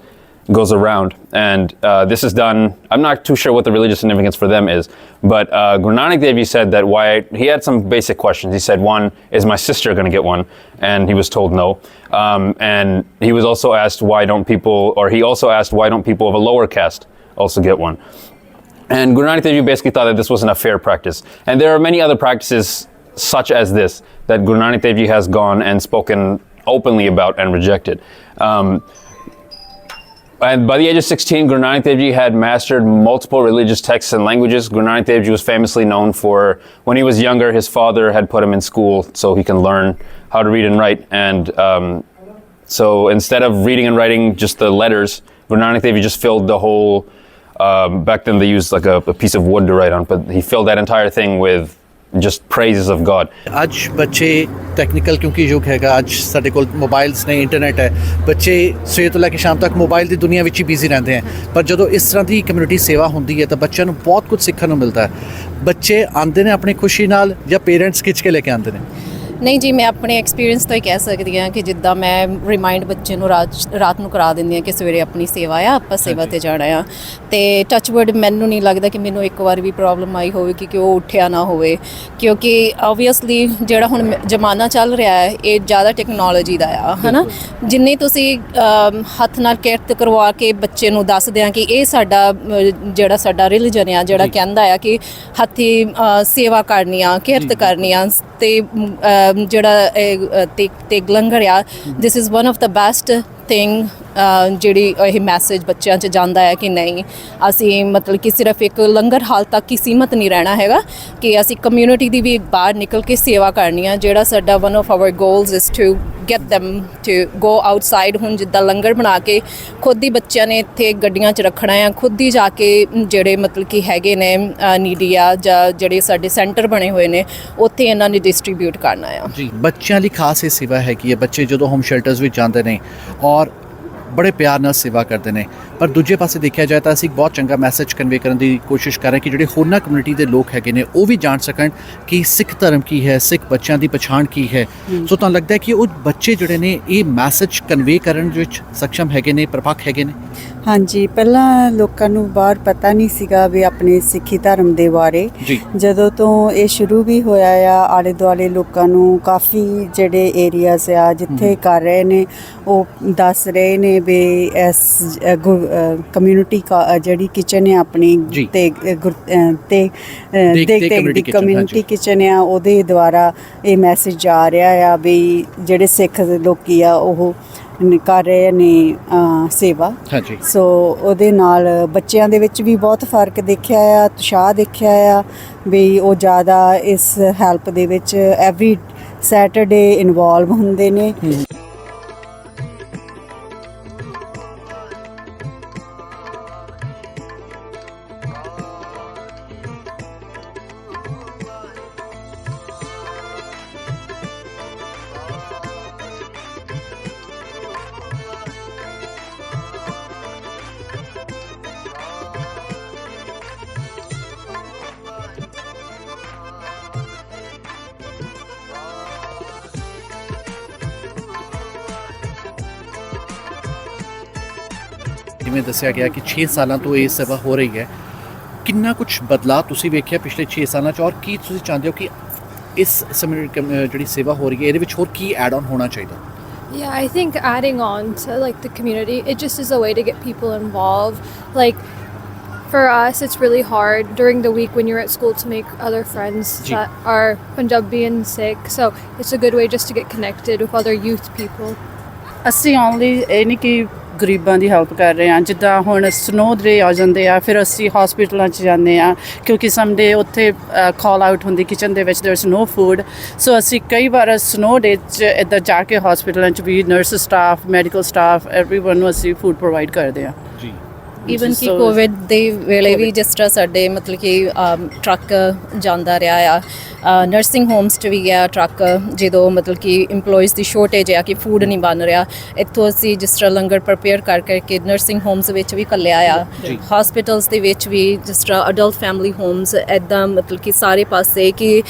goes around, and this is done. I'm not too sure what the religious significance for them is, but Guru Nanak Dev Ji said that he had some basic questions. He said, one, is my sister going to get one? And he was told no. And he was also asked why don't people of a lower caste also get one? And Guru Nanak Dev Ji basically thought that this wasn't a fair practice. And there are many other practices such as this that Guru Nanak Dev Ji has gone and spoken openly about and rejected. And by the age of 16, Guru Nanak Dev Ji had mastered multiple religious texts and languages. Guru Nanak Dev Ji was famously known for, when he was younger, his father had put him in school so he can learn how to read and write. And so instead of reading and writing just the letters, Guru Nanak Dev Ji just filled the whole, back then they used like a piece of wood to write on, but he filled that entire thing with just praises of God. ਅੱਜ ਬੱਚੇ technical ਕਿਉਂਕਿ ਯੁੱਗ ਹੈਗਾ, ਅੱਜ ਸਾਡੇ ਕੋਲ mobiles ਨੇ, internet ਹੈ, ਬੱਚੇ ਸਵੇਰ ਤੋਂ ਲੈ ਕੇ ਸ਼ਾਮ ਤੱਕ ਮੋਬਾਈਲ ਦੀ ਦੁਨੀਆ ਵਿੱਚ ਹੀ ਬਿਜ਼ੀ ਰਹਿੰਦੇ ਹੈ। ਪਰ ਜਦੋਂ ਇਸ ਤਰ੍ਹਾਂ ਦੀ ਕਮਿਊਨਿਟੀ ਸੇਵਾ ਹੁੰਦੀ ਹੈ ਤਾਂ ਬੱਚਿਆਂ ਨੂੰ ਬਹੁਤ ਕੁਝ ਸਿੱਖਣ ਨੂੰ ਮਿਲਦਾ ਹੈ। ਬੱਚੇ ਆਉਂਦੇ ਨੇ ਆਪਣੀ ਖੁਸ਼ੀ ਨਾਲ ਜਾਂ ਪੇਰੈਂਟਸ ਖਿੱਚ ਕੇ ਲੈ ਕੇ ਆਉਂਦੇ ਨੇ? ਨਹੀਂ ਜੀ, ਮੈਂ ਆਪਣੇ ਐਕਸਪੀਰੀਅੰਸ ਤੋਂ ਹੀ ਕਹਿ ਸਕਦੀ ਹਾਂ ਕਿ ਜਿੱਦਾਂ ਮੈਂ ਰਿਮਾਈਂਡ ਬੱਚੇ ਨੂੰ ਰਾਤ ਨੂੰ ਕਰਾ ਦਿੰਦੀ ਹਾਂ ਕਿ ਸਵੇਰੇ ਆਪਣੀ ਸੇਵਾ ਆ, ਆਪਾਂ ਸੇਵਾ 'ਤੇ ਜਾਣਾ ਆ। ਅਤੇ ਟੱਚਵੁੱਡ ਮੈਨੂੰ ਨਹੀਂ ਲੱਗਦਾ ਕਿ ਮੈਨੂੰ ਇੱਕ ਵਾਰ ਵੀ ਪ੍ਰੋਬਲਮ ਆਈ ਹੋਵੇਗੀ ਕਿ ਉਹ ਉੱਠਿਆ ਨਾ ਹੋਵੇ, ਕਿਉਂਕਿ ਓਬਵੀਅਸਲੀ ਜਿਹੜਾ ਹੁਣ ਜ਼ਮਾਨਾ ਚੱਲ ਰਿਹਾ ਹੈ ਇਹ ਜ਼ਿਆਦਾ ਟੈਕਨੋਲੋਜੀ ਦਾ ਆ, ਹੈ ਨਾ। ਜਿੰਨੀ ਤੁਸੀਂ ਹੱਥ ਨਾਲ ਕਿਰਤ ਕਰਵਾ ਕੇ ਬੱਚੇ ਨੂੰ ਦੱਸਦੇ ਆ ਕਿ ਇਹ ਜਿਹੜਾ ਸਾਡਾ ਰਿਲੀਜਨ ਆ, ਜਿਹੜਾ ਕਹਿੰਦਾ ਆ ਕਿ ਹੱਥੀਂ ਸੇਵਾ ਕਰਨੀ ਆ, ਕਿਰਤ ਕਰਨੀ ਆ, ਅਤੇ ਜਿਹੜਾ ਤੇਗ ਲੰਗਰ ਆ, this is one of the best thing ਜਿਹੜੀ ਇਹ ਮੈਸੇਜ ਬੱਚਿਆਂ 'ਚ ਜਾਂਦਾ ਹੈ ਕਿ ਨਹੀਂ, ਅਸੀਂ ਮਤਲਬ ਕਿ ਸਿਰਫ ਇੱਕ ਲੰਗਰ ਹਾਲ ਤੱਕ ਹੀ ਸੀਮਤ ਨਹੀਂ ਰਹਿਣਾ ਹੈਗਾ, ਕਿ ਅਸੀਂ ਕਮਿਊਨਿਟੀ ਦੀ ਵੀ ਬਾਹਰ ਨਿਕਲ ਕੇ ਸੇਵਾ ਕਰਨੀ ਆ। ਜਿਹੜਾ ਸਾਡਾ one of our goals is to get them to go outside। ਹੁਣ ਜਿੱਦਾਂ ਲੰਗਰ ਬਣਾ ਕੇ ਖੁਦ ਹੀ ਬੱਚਿਆਂ ਨੇ ਇੱਥੇ ਗੱਡੀਆਂ 'ਚ ਰੱਖਣਾ ਆ, ਖੁਦ ਹੀ ਜਾ ਕੇ ਜਿਹੜੇ ਮਤਲਬ ਕਿ ਹੈਗੇ ਨੇ ਨੀਡੀ ਆ ਜਾਂ ਜਿਹੜੇ ਸਾਡੇ ਸੈਂਟਰ ਬਣੇ ਹੋਏ ਨੇ ਉੱਥੇ ਇਹਨਾਂ ਨੇ ਡਿਸਟਰੀਬਿਊਟ ਕਰਨਾ ਆ। ਜੀ, ਬੱਚਿਆਂ ਲਈ ਖਾਸ ਇਹ ਸੇਵਾ ਹੈਗੀ ਹੈ। ਬੱਚੇ ਜਦੋਂ ਹੋਮ ਸ਼ੈਲਟਰਸ ਵਿੱਚ ਜਾਂਦੇ ਨੇ ਔਰ ਬੜੇ ਪਿਆਰ ਨਾਲ ਸੇਵਾ ਕਰਦੇ ਨੇ, ਪਰ ਦੂਜੇ ਪਾਸੇ ਦੇਖਿਆ ਜਾਏ ਤਾਂ ਅਸੀਂ ਇੱਕ ਬਹੁਤ ਚੰਗਾ ਮੈਸੇਜ ਕਨਵੇ ਕਰਨ ਦੀ ਕੋਸ਼ਿਸ਼ ਕਰ ਰਹੇ ਕਿ ਜਿਹੜੇ ਹੋਰਨਾਂ ਕਮਿਊਨਿਟੀ ਦੇ ਲੋਕ ਹੈਗੇ ਨੇ ਉਹ ਵੀ ਜਾਣ ਸਕਣ ਕਿ ਸਿੱਖ ਧਰਮ ਕੀ ਹੈ, ਸਿੱਖ ਬੱਚਿਆਂ ਦੀ ਪਛਾਣ ਕੀ ਹੈ। ਸੋ ਤੁਹਾਨੂੰ ਲੱਗਦਾ ਹੈ ਕਿ ਉਹ ਬੱਚੇ ਜਿਹੜੇ ਨੇ ਇਹ ਮੈਸੇਜ ਕਨਵੇ ਕਰਨ ਵਿੱਚ ਸક્ષਮ ਹੈਗੇ ਨੇ, ਪ੍ਰਪੱਖ ਹੈਗੇ ਨੇ? ਹਾਂਜੀ, ਪਹਿਲਾਂ ਲੋਕਾਂ ਨੂੰ ਬਾਹਰ ਪਤਾ ਨਹੀਂ ਸੀਗਾ ਵੀ ਆਪਣੇ ਸਿੱਖੀ ਧਰਮ ਦੇ ਬਾਰੇ। ਜਦੋਂ ਤੋਂ ਇਹ ਸ਼ੁਰੂ ਵੀ ਹੋਇਆ ਆ, ਆਲੇ ਦੁਆਲੇ ਲੋਕਾਂ ਨੂੰ ਕਾਫੀ ਜਿਹੜੇ ਏਰੀਆਜ਼ ਆ ਜਿੱਥੇ ਕਰ ਰਹੇ ਨੇ ਉਹ ਦੱਸ ਰਹੇ ਨੇ ਵੀ ਇਸ ਕਮਿਊਨਿਟੀ ਜਿਹੜੀ ਕਿਚਨ ਹੈ ਆਪਣੀ ਤੇ ਕਮਿਊਨਿਟੀ ਕਿਚਨ ਆ, ਉਹਦੇ ਦੁਆਰਾ ਇਹ ਮੈਸੇਜ ਜਾ ਰਿਹਾ ਆ ਵੀ ਜਿਹੜੇ ਸਿੱਖ ਲੋਕੀ ਆ ਉਹ ਕਰ ਰਹੇ ਨੇ ਸੇਵਾ। ਸੋ ਉਹਦੇ ਨਾਲ ਬੱਚਿਆਂ ਦੇ ਵਿੱਚ ਵੀ ਬਹੁਤ ਫਰਕ ਦੇਖਿਆ ਆ, ਉਤਸ਼ਾਹ ਦੇਖਿਆ ਆ ਵੀ ਉਹ ਜ਼ਿਆਦਾ ਇਸ ਹੈਲਪ ਦੇ ਵਿੱਚ ਐਵਰੀ ਸੈਟਰਡੇ ਇਨਵੋਲਵ ਹੁੰਦੇ ਨੇ। ਜਿਵੇਂ ਦੱਸਿਆ ਗਿਆ ਕਿ 6 ਸਾਲਾਂ ਤੋਂ ਇਹ ਸੇਵਾ ਹੋ ਰਹੀ ਹੈ, ਕਿੰਨਾ ਕੁਝ ਬਦਲਾਅ ਤੁਸੀਂ ਵੇਖਿਆ ਪਿਛਲੇ 6 ਸਾਲਾਂ 'ਚ, ਔਰ ਕੀ ਤੁਸੀਂ ਚਾਹੁੰਦੇ ਹੋ ਕਿ ਇਸ ਸਮੇਂ ਜਿਹੜੀ ਸੇਵਾ ਹੋ ਰਹੀ ਹੈ ਇਹਦੇ ਵਿੱਚ ਹੋਰ ਕੀ ਐਡ ਆਨ ਹੋਣਾ ਚਾਹੀਦਾ? Yeah, I think adding on to like the community, it just is a way to get people involved. Like for us, it's really hard during the week when you're at school to make other friends that are Punjabi and Sikh. So it's a good way just to get connected with other youth people. ਅਸੀਂ only ਇਹ ਨਹੀਂ ਕਿ ਗਰੀਬਾਂ ਦੀ help ਕਰ ਰਹੇ ਹਾਂ। ਜਿੱਦਾਂ ਹੁਣ ਸਨੋ ਡੇ ਆ ਜਾਂਦੇ ਆ, ਫਿਰ ਅਸੀਂ ਹਸਪੀਟਲਾਂ 'ਚ ਜਾਂਦੇ ਹਾਂ ਕਿਉਂਕਿ ਸਮਡੇ ਉੱਥੇ ਕਾਲ ਆਊਟ ਹੁੰਦੀ ਕਿਚਨ ਦੇ ਵਿੱਚ, ਦੇਰ ਇਜ਼ ਨੋ ਫੂਡ। ਸੋ ਅਸੀਂ ਕਈ ਵਾਰ ਸਨੋ ਡੇ 'ਚ ਇੱਦਾਂ ਜਾ ਕੇ ਹਸਪੀਟਲਾਂ 'ਚ ਵੀ nurse staff, medical staff, everyone ਨੂੰ ਅਸੀਂ ਫੂਡ ਪ੍ਰੋਵਾਈਡ ਕਰਦੇ ਹਾਂ। ਈਵਨ ਕਿ ਕੋਵਿਡ ਦੇ ਵੇਲੇ ਵੀ ਜਿਸ ਤਰ੍ਹਾਂ ਸਾਡੇ ਮਤਲਬ ਕਿ ਟਰੱਕ ਜਾਂਦਾ ਰਿਹਾ ਆ, ਨਰਸਿੰਗ ਹੋਮਸ 'ਚ ਵੀ ਗਿਆ ਟਰੱਕ, ਜਦੋਂ ਮਤਲਬ ਕਿ EMPLOYEES ਦੀ ਸ਼ੋਰਟੇਜ ਆ ਕਿ ਫੂਡ ਨਹੀਂ ਬਣ ਰਿਹਾ, ਇੱਥੋਂ ਅਸੀਂ ਜਿਸ ਤਰ੍ਹਾਂ ਲੰਗਰ ਪ੍ਰਪੇਅਰ ਕਰਕੇ ਨਰਸਿੰਗ ਹੋਮਸ ਵਿੱਚ ਵੀ ਘੱਲਿਆ ਆ, ਹਸਪੀਟਲਸ ਦੇ ਵਿੱਚ ਵੀ ਜਿਸ ਤਰ੍ਹਾਂ ਅਡਲਟ ਫੈਮਿਲੀ ਹੋਮਸ, ਇੱਦਾਂ ਮਤਲਬ ਕਿ ਸਾਰੇ ਪਾਸੇ ਕਿ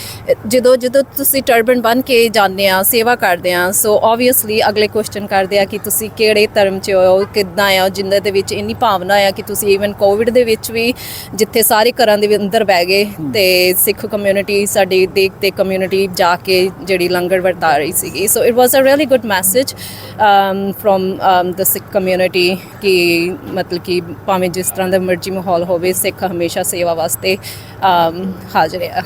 ਜਦੋਂ ਤੁਸੀਂ ਟਰਬਨ ਬਣ ਕੇ ਜਾਂਦੇ ਆ, ਸੇਵਾ ਕਰਦੇ ਆ, ਸੋ ਓਬਵੀਅਸਲੀ ਅਗਲੇ ਕੁਐਸਚਨ ਕਰਦੇ ਆ ਕਿ ਤੁਸੀਂ ਕਿਹੜੇ ਧਰਮ 'ਚ ਹੋ, ਕਿੱਦਾਂ ਆ, ਜਿੰਦੇ ਦੇ ਵਿੱਚ ਇੰਨੀ ਭਾਵਨਾ ਆ ਕਿ ਤੁਸੀਂ ਈਵਨ ਕੋਵਿਡ ਦੇ ਵਿੱਚ ਵੀ ਜਿੱਥੇ ਸਾਰੇ ਘਰਾਂ ਦੇ ਅੰਦਰ ਬਹਿ ਗਏ ਤੇ ਸਿੱਖ ਕਮਿਊਨਿਟੀ ਸਾਡੀ ਦੇਖ ਤੇ ਕਮਿਊਨਿਟੀ ਜਾ ਕੇ ਜਿਹੜੀ ਲੰਗਰ ਵਰਤਾ ਰਹੀ ਸੀਗੀ। So it was a really good message from the Sikh community ਕਿ ਮਤਲਬ ਕਿ ਭਾਵੇਂ ਜਿਸ ਤਰ੍ਹਾਂ ਦਾ ਮਰਜ਼ੀ ਮਾਹੌਲ ਹੋਵੇ, ਸਿੱਖ ਹਮੇਸ਼ਾ ਸੇਵਾ ਵਾਸਤੇ ਹਾਜ਼ਰ ਆ।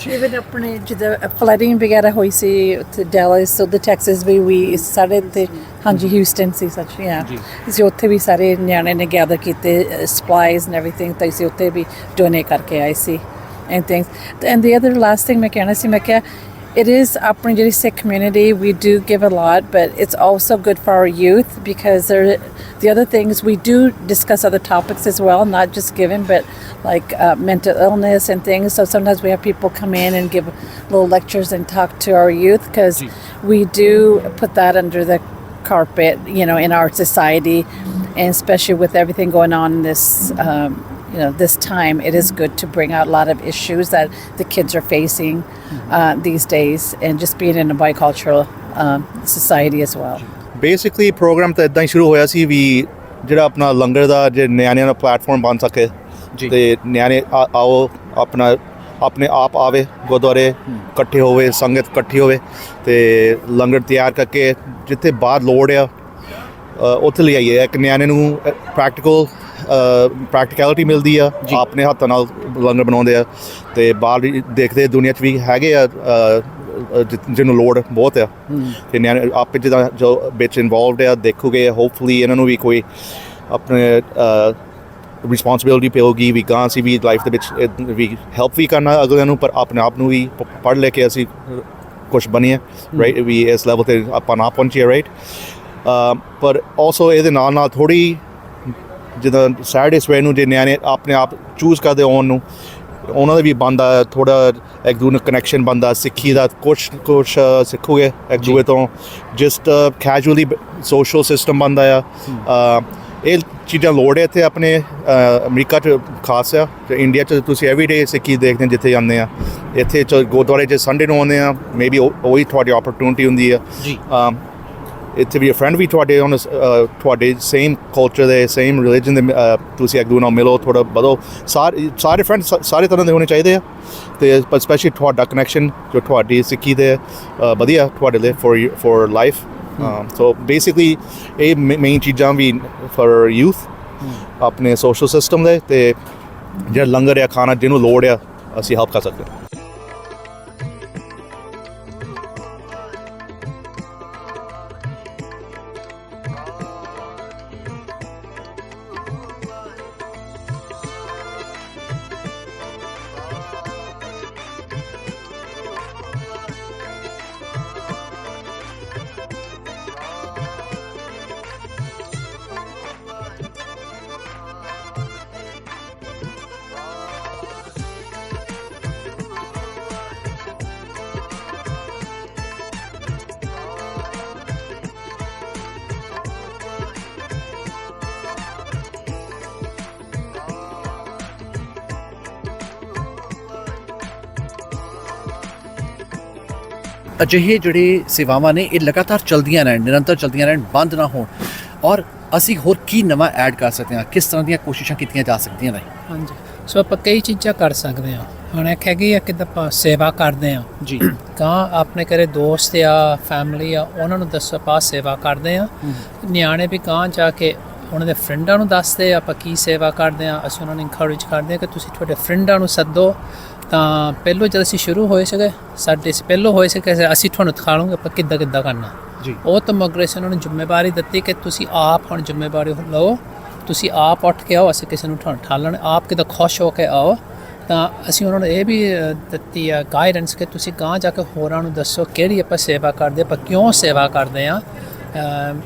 ਇਵਨ ਆਪਣੇ ਜਿੱਦਾਂ ਫਲੱਡਿੰਗ ਵਗੈਰਾ ਹੋਈ ਸੀ ਉੱਥੇ ਡੈਲਸ, ਉਹਦੇ ਟੈਕਸਸ ਵੀ ਸਾਡੇ ਤੇ ਹਾਂਜੀ ਹਿਊਸਟਨ ਸੀ ਸੱਚ ਅਸੀਂ ਉੱਥੇ ਵੀ ਸਾਰੇ ਨਿਆਣੇ ਨੇ ਗੈਦਰ ਕੀਤੇ ਸਪਲਾਈਜ਼ ਐਂਡ ਐਵਰੀਥਿੰਗ, ਤਾਂ ਅਸੀਂ ਉੱਥੇ ਵੀ ਡੋਨੇਟ ਕਰਕੇ ਆਏ ਸੀ and things. And the other last thing ਮੈਂ ਕਹਿਣਾ ਸੀ, ਮੈਂ ਕਿਹਾ it is ਆਪਣੀ ਜਿਹੜੀ Sikh community, we do give a lot, but it's also good for our youth because the other things we do discuss other topics as well, not just giving, but like mental illness and things. So sometimes we have people come in and give little lectures and talk to our youth because we do put that under the carpet, you know, in our society, and especially with everything going on in this this time, it is good to bring out a lot of issues that the kids are facing these days, and just being in a bicultural society as well. Basically program ਤਾਂ ਇਦਾਂ ਹੀ ਸ਼ੁਰੂ ਹੋਇਆ ਸੀ ਵੀ ਜਿਹੜਾ ਆਪਣਾ ਲੰਗਰ ਦਾ ਜੇ ਨਿਆਣਿਆਂ ਦਾ platform ਬਣ ਸਕੇ ਤੇ ਨਿਆਣੇ ਆਓ ਆਪਣਾ ਆਪਣੇ ਆਪ ਆਵੇ ਗੁਰਦੁਆਰੇ ਇਕੱਠੇ ਹੋਵੇ, ਸੰਗਤ ਇਕੱਠੀ ਹੋਵੇ ਤੇ ਲੰਗਰ ਤਿਆਰ ਕਰਕੇ ਜਿੱਥੇ ਬਾਹਰ ਲੋੜ ਆ ਉੱਥੇ ਲਿਆਈਏ। ਇੱਕ ਨਿਆਣੇ ਨੂੰ ਪ੍ਰੈਕਟੀਕੈਲਿਟੀ ਮਿਲਦੀ ਆ, ਆਪਣੇ ਹੱਥਾਂ ਨਾਲ ਲੰਗਰ ਬਣਾਉਂਦੇ ਆ ਤੇ ਬਾਹਰ ਦੇਖਦੇ ਦੁਨੀਆ 'ਚ ਵੀ ਹੈਗੇ ਆ ਜਿਹਨੂੰ ਲੋੜ ਬਹੁਤ ਆ ਤੇ ਨਿਆਣੇ ਆਪੇ ਜਿੱਦਾਂ ਜੋ ਵਿੱਚ ਇਨਵੋਲਵਡ ਆ ਦੇਖੋਗੇ, ਹੋਪਫੁਲੀ ਇਹਨਾਂ ਨੂੰ ਵੀ ਕੋਈ ਆਪਣੇ ਰਿਸਪੌਂਸਿਬਿਲਿਟੀ ਪਏਗੀ ਵੀ ਗਾਂ ਅਸੀਂ ਵੀ ਲਾਈਫ ਦੇ ਵਿੱਚ ਵੀ ਹੈਲਪ ਵੀ ਕਰਨਾ ਅਗਲਿਆਂ ਨੂੰ, ਪਰ ਆਪਣੇ ਆਪ ਨੂੰ ਵੀ ਪੜ੍ਹ ਲੈ ਕੇ ਅਸੀਂ ਕੁਛ ਬਣੀਏ ਰਾਈਟ, ਵੀ ਇਸ ਲੈਵਲ 'ਤੇ ਆਪਾਂ ਨਾ ਪਹੁੰਚੀਏ ਰਾਈਟ। ਪਰ ਆਲਸੋ ਇਹਦੇ ਨਾਲ ਨਾਲ ਥੋੜ੍ਹੀ ਜਿੱਦਾਂ ਸੈਟਰਡੇ ਸਵੇਰ ਨੂੰ ਜੇ ਨਿਆਣੇ ਆਪਣੇ ਆਪ ਚੂਜ਼ ਕਰਦੇ ਆਉਣ ਨੂੰ, ਉਹਨਾਂ ਦਾ ਵੀ ਬਣਦਾ ਥੋੜ੍ਹਾ ਇੱਕ ਦੂਜੇ ਨਾਲ ਕਨੈਕਸ਼ਨ ਬਣਦਾ, ਸਿੱਖੀ ਦਾ ਕੁਛ ਸਿੱਖੋਗੇ ਇੱਕ ਦੂਜੇ ਤੋਂ, ਜਸਟ ਕੈਜੂਅਲੀ ਸੋਸ਼ਲ ਸਿਸਟਮ ਬਣਦਾ ਆ। ਇਹ ਚੀਜ਼ਾਂ ਲੋੜ ਹੈ ਇੱਥੇ ਆਪਣੇ ਅਮਰੀਕਾ 'ਚ ਖਾਸ ਆ ਤੇ ਇੰਡੀਆ 'ਚ ਤੁਸੀਂ ਐਵਰੀਡੇ ਸਿੱਖੀ ਦੇਖਦੇ ਆ ਜਿੱਥੇ ਜਾਂਦੇ ਆ। ਇੱਥੇ ਗੁਰਦੁਆਰੇ 'ਚ ਸੰਡੇ ਨੂੰ ਆਉਂਦੇ ਆ, ਮੇ ਬੀ ਉਹੀ ਤੁਹਾਡੀ ਓਪਰਚੁਨਿਟੀ ਹੁੰਦੀ ਆ। ਇੱਥੇ ਵੀ ਫਰੈਂਡ ਵੀ ਤੁਹਾਡੇ ਸੇਮ ਕਲਚਰ ਦੇ ਸੇਮ ਰਿਲੀਜਨ ਦੇ ਤੁਸੀਂ ਇੱਕ ਦੂਜੇ ਨਾਲ ਮਿਲੋ, ਥੋੜ੍ਹਾ ਵਧੋ। ਸਾਰੇ ਫਰੈਂਡ ਸਾਰੇ ਤਰ੍ਹਾਂ ਦੇ ਹੋਣੇ ਚਾਹੀਦੇ ਆ ਤੇ ਸਪੈਸ਼ਲੀ ਤੁਹਾਡਾ ਕਨੈਕਸ਼ਨ ਜੋ ਤੁਹਾਡੀ ਸਿੱਖੀ ਦੇ ਵਧੀਆ ਤੁਹਾਡੇ ਲਈ ਫੋਰ ਲਾਈਫ। ਸੋ ਬੇਸਿਕਲੀ ਇਹ ਮੇਨ ਚੀਜ਼ਾਂ ਵੀ ਫॉर ਯੂਥ ਆਪਣੇ ਸੋਸ਼ਲ ਸਿਸਟਮ ਦੇ ਤੇ ਜਿਹੜਾ ਲੰਗਰ ਆ ਖਾਣਾ ਜਿਹਨੂੰ ਲੋੜ ਆ ਅਸੀਂ ਹੈਲਪ ਕਰ ਸਕਦੇ ਹਾਂ। ਅਜਿਹੇ ਜਿਹੜੇ ਸੇਵਾਵਾਂ ਨੇ ਇਹ ਲਗਾਤਾਰ ਚਲਦੀਆਂ ਰਹਿਣ, ਨਿਰੰਤਰ ਚਲਦੀਆਂ ਰਹਿਣ, ਬੰਦ ਨਾ ਹੋਣ। ਔਰ ਅਸੀਂ ਹੋਰ ਕੀ ਨਵਾਂ ਐਡ ਕਰ ਸਕਦੇ ਹਾਂ, ਕਿਸ ਤਰ੍ਹਾਂ ਦੀਆਂ ਕੋਸ਼ਿਸ਼ਾਂ ਕੀਤੀਆਂ ਜਾ ਸਕਦੀਆਂ ਨੇ? ਹਾਂਜੀ, ਸੋ ਆਪਾਂ ਕਈ ਚੀਜ਼ਾਂ ਕਰ ਸਕਦੇ ਹਾਂ। ਹੁਣ ਇੱਕ ਹੈਗੀ ਆ ਕਿੱਦਾਂ ਆਪਾਂ ਸੇਵਾ ਕਰਦੇ ਹਾਂ ਜੀ, ਗਾਂ ਆਪਣੇ ਘਰੇ ਦੋਸਤ ਆ, ਫੈਮਿਲੀ ਆ, ਉਹਨਾਂ ਨੂੰ ਦੱਸੋ ਆਪਾਂ ਸੇਵਾ ਕਰਦੇ ਹਾਂ। ਨਿਆਣੇ ਵੀ ਗਾਂ ਜਾ ਕੇ ਉਹਨਾਂ ਦੇ ਫਰੈਂਡਾਂ ਨੂੰ ਦੱਸਦੇ ਆਪਾਂ ਕੀ ਸੇਵਾ ਕਰਦੇ ਹਾਂ। ਅਸੀਂ ਉਹਨਾਂ ਨੂੰ ਇਨਕਰੇਜ ਕਰਦੇ ਹਾਂ ਕਿ ਤੁਸੀਂ ਤੁਹਾਡੇ ਫਰੈਂਡਾਂ ਨੂੰ ਸੱਦੋ। ਤਾਂ ਪਹਿਲੋਂ ਜਦ ਅਸੀਂ ਸ਼ੁਰੂ ਹੋਏ ਸੀਗੇ ਪਹਿਲੋਂ ਹੋਏ ਸੀ ਕਿ ਅਸੀਂ ਤੁਹਾਨੂੰ ਦਿਖਾ ਲਵਾਂਗੇ ਆਪਾਂ ਕਿੱਦਾਂ ਕਰਨਾ ਜੀ। ਉਹ ਤਾਂ ਮਗਰ ਅਸੀਂ ਉਹਨਾਂ ਨੂੰ ਜ਼ਿੰਮੇਵਾਰੀ ਦਿੱਤੀ ਕਿ ਤੁਸੀਂ ਆਪ ਹੁਣ ਜ਼ਿੰਮੇਵਾਰੀ ਲਓ, ਤੁਸੀਂ ਆਪ ਉੱਠ ਕੇ ਆਓ, ਅਸੀਂ ਕਿਸੇ ਨੂੰ ਠਾਲਣ ਆਪ ਕਿੱਦਾਂ ਖੁਸ਼ ਹੋ ਕੇ ਆਓ। ਤਾਂ ਅਸੀਂ ਉਹਨਾਂ ਨੂੰ ਇਹ ਵੀ ਦਿੱਤੀ ਆ ਗਾਈਡੈਂਸ ਕਿ ਤੁਸੀਂ ਗਾਂ ਜਾ ਕੇ ਹੋਰਾਂ ਨੂੰ ਦੱਸੋ ਕਿਹੜੀ ਆਪਾਂ ਸੇਵਾ ਕਰਦੇ, ਆਪਾਂ ਕਿਉਂ ਸੇਵਾ ਕਰਦੇ ਹਾਂ,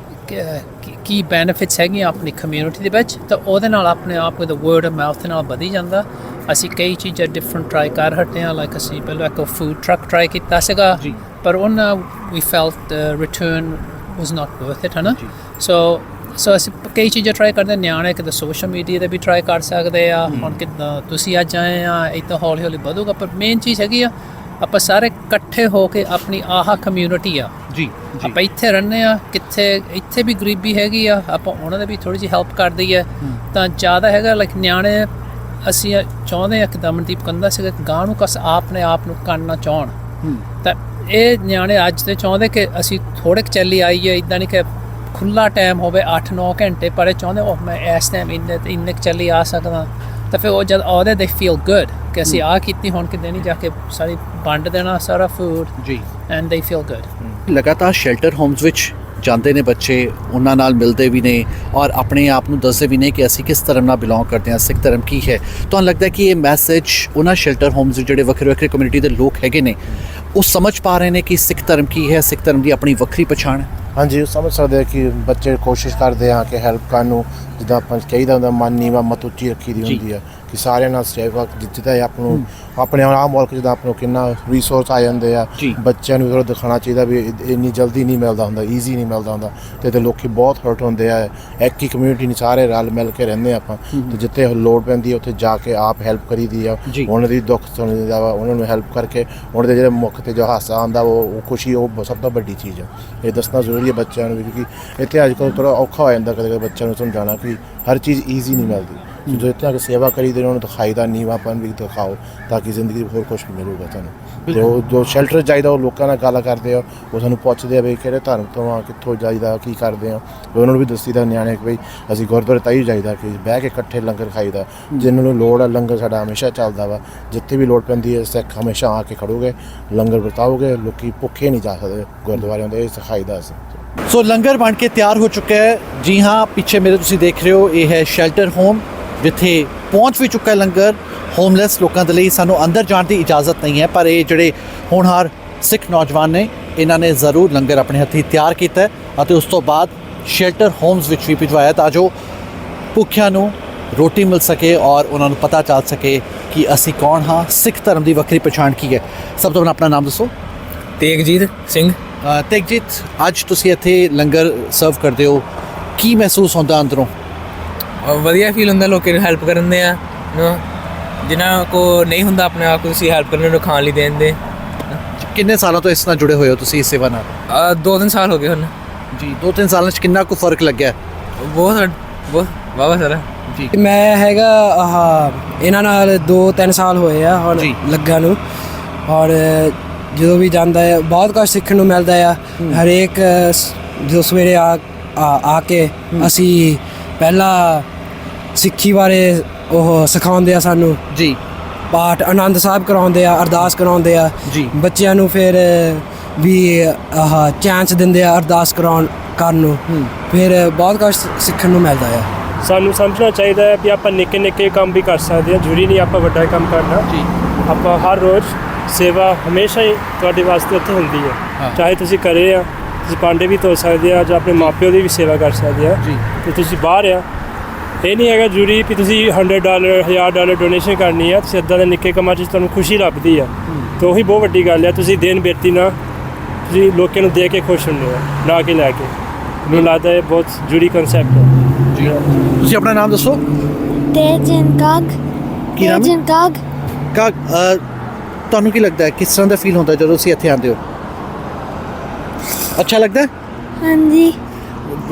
ਕੀ ਬੈਨੀਫਿਟਸ ਹੈਗੀਆਂ ਆਪਣੀ ਕਮਿਊਨਿਟੀ ਦੇ ਵਿੱਚ। ਤਾਂ ਉਹਦੇ ਨਾਲ ਆਪਣੇ ਆਪ ਦਾ ਵਰਡ ਆਫ ਮਾਊਥ ਨਾਲ ਵਧੀ ਜਾਂਦਾ। ਅਸੀਂ ਕਈ ਚੀਜ਼ਾਂ ਡਿਫਰੈਂਟ ਟਰਾਈ ਕਰ ਹਟੇ ਹਾਂ। ਲਾਈਕ ਅਸੀਂ ਪਹਿਲਾਂ ਇੱਕ ਫੂਡ ਟਰੱਕ ਟਰਾਈ ਕੀਤਾ ਸੀਗਾ, ਪਰ ਉਹਨਾਂ ਵੀ felt return was not worth it, ਹੈ ਨਾ। ਸੋ ਅਸੀਂ ਕਈ ਚੀਜ਼ਾਂ ਟਰਾਈ ਕਰਦੇ। ਨਿਆਣੇ ਕਿਤੇ ਸੋਸ਼ਲ ਮੀਡੀਆ 'ਤੇ ਵੀ ਟਰਾਈ ਕਰ ਸਕਦੇ ਆ। ਹੁਣ ਕਿੱਦਾਂ ਤੁਸੀਂ ਅੱਜ ਆਏ ਆ, ਇੱਦਾਂ ਹੌਲੀ ਹੌਲੀ ਵਧੂਗਾ। ਪਰ ਮੇਨ ਚੀਜ਼ ਹੈਗੀ ਆ ਆਪਾਂ ਸਾਰੇ ਇਕੱਠੇ ਹੋ ਕੇ ਆਪਣੀ ਆਹ ਕਮਿਊਨਿਟੀ ਆ ਜੀ, ਆਪਾਂ ਇੱਥੇ ਰਹਿੰਦੇ ਆ, ਕਿੱਥੇ ਇੱਥੇ ਵੀ ਗਰੀਬੀ ਹੈਗੀ ਆ, ਆਪਾਂ ਉਹਨਾਂ ਦੇ ਵੀ ਥੋੜ੍ਹੀ ਜਿਹੀ ਹੈਲਪ ਕਰਦੀ ਹੈ ਤਾਂ ਜ਼ਿਆਦਾ ਹੈਗਾ। ਲਾਈਕ ਨਿਆਣੇ ਅਸੀਂ ਚਾਹੁੰਦੇ ਹਾਂ ਕਿ ਦਮਨਦੀਪ ਕਹਿੰਦਾ ਸੀਗਾ ਗਾਂ ਨੂੰ ਕਸ ਆਪਣੇ ਆਪ ਨੂੰ ਕਰਨਾ ਚਾਹੁਣ, ਤਾਂ ਇਹ ਨਿਆਣੇ ਅੱਜ ਦੇ ਚਾਹੁੰਦੇ ਕਿ ਅਸੀਂ ਥੋੜ੍ਹੇ ਕੁ ਚੱਲੀ ਆਈਏ, ਇੱਦਾਂ ਨਹੀਂ ਕਿ ਖੁੱਲ੍ਹਾ ਟਾਈਮ ਹੋਵੇ 8-9 ਘੰਟੇ, ਪਰ ਇਹ ਚਾਹੁੰਦੇ ਉਹ ਮੈਂ ਇਸ ਟਾਈਮ ਇੰਨੇ ਕੁ ਚੱਲੀ ਆ ਸਕਦਾ। ਤਾਂ ਫਿਰ ਉਹ ਜਦ ਆਉਂਦੇ ਦੇ ਫੀਲ ਗੁੱਡ ਕਿ ਅਸੀਂ ਆਹ ਕੀਤੀ, ਹੁਣ ਕਿਤੇ ਨਹੀਂ ਜਾ ਕੇ ਸਾਰੀ ਵੰਡ ਦੇਣਾ ਸਾਰਾ ਫੂਡ ਜੀ, ਐਂਡ ਦੇ ਫੀਲ ਗੁੱਡ। ਲਗਾਤਾਰ ਸ਼ੈਲਟਰ ਹੋਮਸ ਵਿੱਚ ਜਾਂਦੇ ਨੇ ਬੱਚੇ, ਉਹਨਾਂ ਨਾਲ ਮਿਲਦੇ ਵੀ ਨੇ ਔਰ ਆਪਣੇ ਆਪ ਨੂੰ ਦੱਸਦੇ ਵੀ ਨੇ ਕਿ ਅਸੀਂ ਕਿਸ ਧਰਮ ਨਾਲ ਬਿਲੋਂਗ ਕਰਦੇ ਹਾਂ, ਸਿੱਖ ਧਰਮ ਕੀ ਹੈ। ਤੁਹਾਨੂੰ ਲੱਗਦਾ ਕਿ ਇਹ ਮੈਸੇਜ ਉਹਨਾਂ ਸ਼ੈਲਟਰ ਹੋਮਸ ਜਿਹੜੇ ਵੱਖਰੇ ਵੱਖਰੇ ਕਮਿਊਨਿਟੀ ਦੇ ਲੋਕ ਹੈਗੇ ਨੇ ਉਹ ਸਮਝ ਪਾ ਰਹੇ ਨੇ ਕਿ ਸਿੱਖ ਧਰਮ ਕੀ ਹੈ, ਸਿੱਖ ਧਰਮ ਦੀ ਆਪਣੀ ਵੱਖਰੀ ਪਛਾਣ ਹੈ? ਹਾਂਜੀ, ਉਹ ਸਮਝ ਸਕਦੇ ਕਿ ਬੱਚੇ ਕੋਸ਼ਿਸ਼ ਕਰਦੇ ਆ ਕਿ ਹੈਲਪ ਕਰਨ ਨੂੰ, ਜਿੱਦਾਂ ਆਪਾਂ ਕਹੀਦਾ ਹੁੰਦਾ ਮਨ ਨੀਵਾ ਮਤ ਉੱਚੀ ਰੱਖੀ ਦੀ ਹੁੰਦੀ ਆ ਕਿ ਸਾਰਿਆਂ ਨਾਲ ਸੇਵਾ ਜਿੱਦਾਂ ਆਪ ਨੂੰ ਆਪਣੇ ਆਹ ਮੁਲਕ ਜਿੱਦਾਂ ਆਪ ਨੂੰ ਕਿੰਨਾ ਰਿਸੋਰਸ ਆ ਜਾਂਦੇ ਆ, ਬੱਚਿਆਂ ਨੂੰ ਥੋੜ੍ਹਾ ਦਿਖਾਉਣਾ ਚਾਹੀਦਾ ਵੀ ਇੰਨੀ ਜਲਦੀ ਨਹੀਂ ਮਿਲਦਾ ਹੁੰਦਾ, ਈਜ਼ੀ ਨਹੀਂ ਮਿਲਦਾ ਹੁੰਦਾ। ਅਤੇ ਲੋਕ ਬਹੁਤ ਹਰਟ ਹੁੰਦੇ ਆ। ਇੱਕ ਹੀ ਕਮਿਊਨਿਟੀ ਨਹੀਂ, ਸਾਰੇ ਰਲ ਮਿਲ ਕੇ ਰਹਿੰਦੇ ਆਪਾਂ, ਅਤੇ ਜਿੱਥੇ ਲੋੜ ਪੈਂਦੀ ਹੈ ਉੱਥੇ ਜਾ ਕੇ ਆਪ ਹੈਲਪ ਕਰੀ ਦੀ ਆ। ਉਹਨਾਂ ਦੀ ਦੁੱਖ ਸੁਣੀਦਾ ਵਾ, ਉਹਨਾਂ ਨੂੰ ਹੈਲਪ ਕਰਕੇ ਉਹਨਾਂ ਦੇ ਜਿਹੜੇ ਮੁੱਖ 'ਤੇ ਜੋ ਹਾਸਾ ਆਉਂਦਾ ਉਹ ਖੁਸ਼ੀ, ਉਹ ਸਭ ਤੋਂ ਵੱਡੀ ਚੀਜ਼ ਆ। ਇਹ ਦੱਸਣਾ ਜ਼ਰੂਰੀ ਹੈ ਬੱਚਿਆਂ ਨੂੰ ਵੀ, ਕਿਉਂਕਿ ਇੱਥੇ ਅੱਜ ਕੱਲ੍ਹ ਥੋੜ੍ਹਾ ਔਖਾ ਹੋ ਜਾਂਦਾ ਕਦੇ ਕਦੇ ਬੱਚਿਆਂ ਨੂੰ ਸਮਝਾਉਣਾ ਕਿ ਹਰ ਚੀਜ਼ ਈਜ਼ੀ ਨਹੀਂ ਮਿਲਦੀ। ਜੋ ਇੱਥੇ ਆ ਕੇ ਸੇਵਾ ਕਰੀ ਦੇ ਉਹਨਾਂ ਨੂੰ ਦਿਖਾਈ ਦਾ ਨੀਵਾਂਪਨ ਵੀ ਦਿਖਾਓ ਤਾਂ ਕਿ ਜ਼ਿੰਦਗੀ ਹੋਰ ਕੁਛ ਵੀ ਮਿਲੂਗਾ ਤੁਹਾਨੂੰ। ਅਤੇ ਉਹ ਜੋ ਸ਼ੈਲਟਰ ਚਾਹੀਦਾ ਉਹ ਲੋਕਾਂ ਨਾਲ ਗੱਲ ਕਰਦੇ ਆ, ਉਹ ਸਾਨੂੰ ਪੁੱਛਦੇ ਆ ਵੀ ਕਿਹੜੇ ਧਰਮ ਤੋਂ ਆ, ਕਿੱਥੋਂ ਜਾਈਦਾ, ਕੀ ਕਰਦੇ ਆ। ਉਹਨਾਂ ਨੂੰ ਵੀ ਦੱਸੀਦਾ ਨਿਆਣੇ ਕਿ ਬਈ ਅਸੀਂ ਗੁਰਦੁਆਰੇ ਤਾਂ ਹੀ ਜਾਈਦਾ ਕਿ ਬਹਿ ਕੇ ਇਕੱਠੇ ਲੰਗਰ ਖਾਈਦਾ, ਜਿਹਨਾਂ ਨੂੰ ਲੋੜ ਆ। ਲੰਗਰ ਸਾਡਾ ਹਮੇਸ਼ਾ ਚੱਲਦਾ ਵਾ, ਜਿੱਥੇ ਵੀ ਲੋੜ ਪੈਂਦੀ ਹੈ ਸਿੱਖ ਹਮੇਸ਼ਾ ਆ ਕੇ ਖੜੋਗੇ, ਲੰਗਰ ਵਰਤਾਓਗੇ, ਲੋਕ ਭੁੱਖੇ ਨਹੀਂ ਜਾ ਸਕਦੇ ਗੁਰਦੁਆਰਿਆਂ ਦੇ, ਇਹ ਸਿਖਾਈਦਾ ਅਸੀਂ। ਸੋ ਲੰਗਰ ਬਣ ਕੇ ਤਿਆਰ ਹੋ ਚੁੱਕਾ ਹੈ ਜੀ ਹਾਂ। ਪਿੱਛੇ ਮੇਰੇ ਤੁਸੀਂ ਦੇਖ ਰਹੇ ਹੋ ਇਹ ਹੈ ਸ਼ੈਲਟਰ ਹੋਮ, ਜਿੱਥੇ ਪਹੁੰਚ ਵੀ ਚੁੱਕਾ ਲੰਗਰ ਹੋਮਲੈਸ ਲੋਕਾਂ ਦੇ ਲਈ। ਸਾਨੂੰ ਅੰਦਰ ਜਾਣ ਦੀ ਇਜਾਜ਼ਤ ਨਹੀਂ ਹੈ, ਪਰ ਇਹ ਜਿਹੜੇ ਹੋਣਹਾਰ ਸਿੱਖ ਨੌਜਵਾਨ ਨੇ ਇਹਨਾਂ ਨੇ ਜ਼ਰੂਰ ਲੰਗਰ ਆਪਣੇ ਹੱਥੀਂ ਤਿਆਰ ਕੀਤਾ ਅਤੇ ਉਸ ਤੋਂ ਬਾਅਦ ਸ਼ੈਲਟਰ ਹੋਮਸ ਵਿੱਚ ਵੀ ਭਿਜਵਾਇਆ ਤਾਂ ਜੋ ਭੁੱਖਿਆਂ ਨੂੰ ਰੋਟੀ ਮਿਲ ਸਕੇ ਔਰ ਉਹਨਾਂ ਨੂੰ ਪਤਾ ਚੱਲ ਸਕੇ ਕਿ ਅਸੀਂ ਕੌਣ ਹਾਂ, ਸਿੱਖ ਧਰਮ ਦੀ ਵੱਖਰੀ ਪਛਾਣ ਕੀ ਹੈ। ਸਭ ਤੋਂ ਪਹਿਲਾਂ ਆਪਣਾ ਨਾਮ ਦੱਸੋ। ਤੇਗਜੀਤ ਸਿੰਘ। ਤੇਗਜੀਤ, ਅੱਜ ਤੁਸੀਂ ਇੱਥੇ ਲੰਗਰ ਸਰਵ ਕਰਦੇ ਹੋ, ਕੀ ਮਹਿਸੂਸ ਹੁੰਦਾ ਅੰਦਰੋਂ? ਵਧੀਆ ਫੀਲ ਹੁੰਦਾ ਲੋਕਾਂ ਨੂੰ ਹੈਲਪ ਕਰਨ ਦੇ ਆ, ਜਿਨ੍ਹਾਂ ਕੋ ਨਹੀਂ ਹੁੰਦਾ ਆਪਣੇ ਆਪ ਨੂੰ ਤੁਸੀਂ ਹੈਲਪ ਕਰਨ ਨੂੰ ਖਾਣ ਲਈ ਦੇਣ ਦੇ। ਕਿੰਨੇ ਸਾਲਾਂ ਤੋਂ ਇਸ ਨਾਲ ਜੁੜੇ ਹੋਏ ਹੋ ਤੁਸੀਂ ਇਸ ਸੇਵਾ ਨਾਲ? 2-3 ਸਾਲ ਹੋ ਗਏ ਹੁਣ ਜੀ। 2-3 ਸਾਲਾਂ 'ਚ ਕਿੰਨਾ ਕੁ ਫਰਕ ਲੱਗਿਆ? ਬਹੁਤ ਵਾਹਵਾ ਸਾਰਾ ਜੀ। ਮੈਂ ਹੈਗਾ ਇਹਨਾਂ ਨਾਲ 2-3 ਸਾਲ ਹੋਏ ਆ ਹੁਣ ਲੱਗਾ ਨੂੰ, ਔਰ ਜਦੋਂ ਵੀ ਜਾਂਦਾ ਹੈ ਬਹੁਤ ਕੁਝ ਸਿੱਖਣ ਨੂੰ ਮਿਲਦਾ ਆ। ਹਰੇਕ ਜਦੋਂ ਸਵੇਰੇ ਆ ਕੇ ਅਸੀਂ ਪਹਿਲਾਂ ਸਿੱਖੀ ਬਾਰੇ ਉਹ ਸਿਖਾਉਂਦੇ ਆ ਸਾਨੂੰ ਜੀ, ਪਾਠ ਆਨੰਦ ਸਾਹਿਬ ਕਰਾਉਂਦੇ ਆ, ਅਰਦਾਸ ਕਰਾਉਂਦੇ ਆ ਜੀ। ਬੱਚਿਆਂ ਨੂੰ ਫਿਰ ਵੀ ਚਾਂਸ ਦਿੰਦੇ ਆ ਅਰਦਾਸ ਕਰਨ ਨੂੰ, ਫਿਰ ਬਹੁਤ ਕੁਝ ਸਿੱਖਣ ਨੂੰ ਮਿਲਦਾ ਆ। ਸਾਨੂੰ ਸਮਝਣਾ ਚਾਹੀਦਾ ਹੈ ਵੀ ਆਪਾਂ ਨਿੱਕੇ ਨਿੱਕੇ ਕੰਮ ਵੀ ਕਰ ਸਕਦੇ ਹਾਂ, ਜ਼ਰੂਰੀ ਨਹੀਂ ਆਪਾਂ ਵੱਡਾ ਕੰਮ ਕਰਨਾ ਜੀ। ਆਪਾਂ ਹਰ ਰੋਜ਼ ਸੇਵਾ ਹਮੇਸ਼ਾ ਹੀ ਤੁਹਾਡੇ ਵਾਸਤੇ ਉੱਥੇ ਹੁੰਦੀ ਹੈ, ਚਾਹੇ ਤੁਸੀਂ ਕਰੇ ਆ, ਤੁਸੀਂ ਭਾਂਡੇ ਵੀ ਧੋ ਸਕਦੇ ਆ ਜਾਂ ਆਪਣੇ ਮਾਪਿਓ ਦੀ ਵੀ ਸੇਵਾ ਕਰ ਸਕਦੇ ਆ ਜੀ। ਅਤੇ ਤੁਸੀਂ ਬਾਹਰ ਆ, ਇਹ ਨਹੀਂ ਹੈਗਾ ਜ਼ਰੂਰੀ ਵੀ ਤੁਸੀਂ $100 $1000 ਡੋਨੇਸ਼ਨ ਕਰਨੀ ਆ। ਤੁਸੀਂ ਇੱਦਾਂ ਦੇ ਨਿੱਕੇ ਕੰਮਾਂ 'ਚ ਤੁਹਾਨੂੰ ਖੁਸ਼ੀ ਲੱਭਦੀ ਆ, ਅਤੇ ਉਹੀ ਬਹੁਤ ਵੱਡੀ ਗੱਲ ਆ। ਤੁਸੀਂ ਦੇਣ ਬੇਟੀ ਨਾ, ਤੁਸੀਂ ਲੋਕਾਂ ਨੂੰ ਦੇ ਕੇ ਖੁਸ਼ ਹੁੰਦੇ ਹੋ, ਨਾ ਕਿ ਲੈ ਕੇ। ਮੈਨੂੰ ਲੱਗਦਾ ਇਹ ਬਹੁਤ ਜ਼ਰੂਰੀ ਕਨਸੈਪਟ ਹੈ ਜੀ। ਤੁਸੀਂ ਆਪਣਾ ਨਾਮ ਦੱਸੋ। ਤੇਜਨ ਕਾਗ। ਕੀ ਨਾਮ? ਤੇਜਨ ਕਾਗ। ਕਾਗ, ਤੁਹਾਨੂੰ ਕੀ ਲੱਗਦਾ ਹੈ ਕਿਸ ਤਰ੍ਹਾਂ ਦਾ ਫੀਲ ਹੁੰਦਾ ਜਦੋਂ ਤੁਸੀਂ ਇੱਥੇ ਆਉਂਦੇ ਹੋ? ਅੱਛਾ ਲੱਗਦਾ? ਹਾਂਜੀ।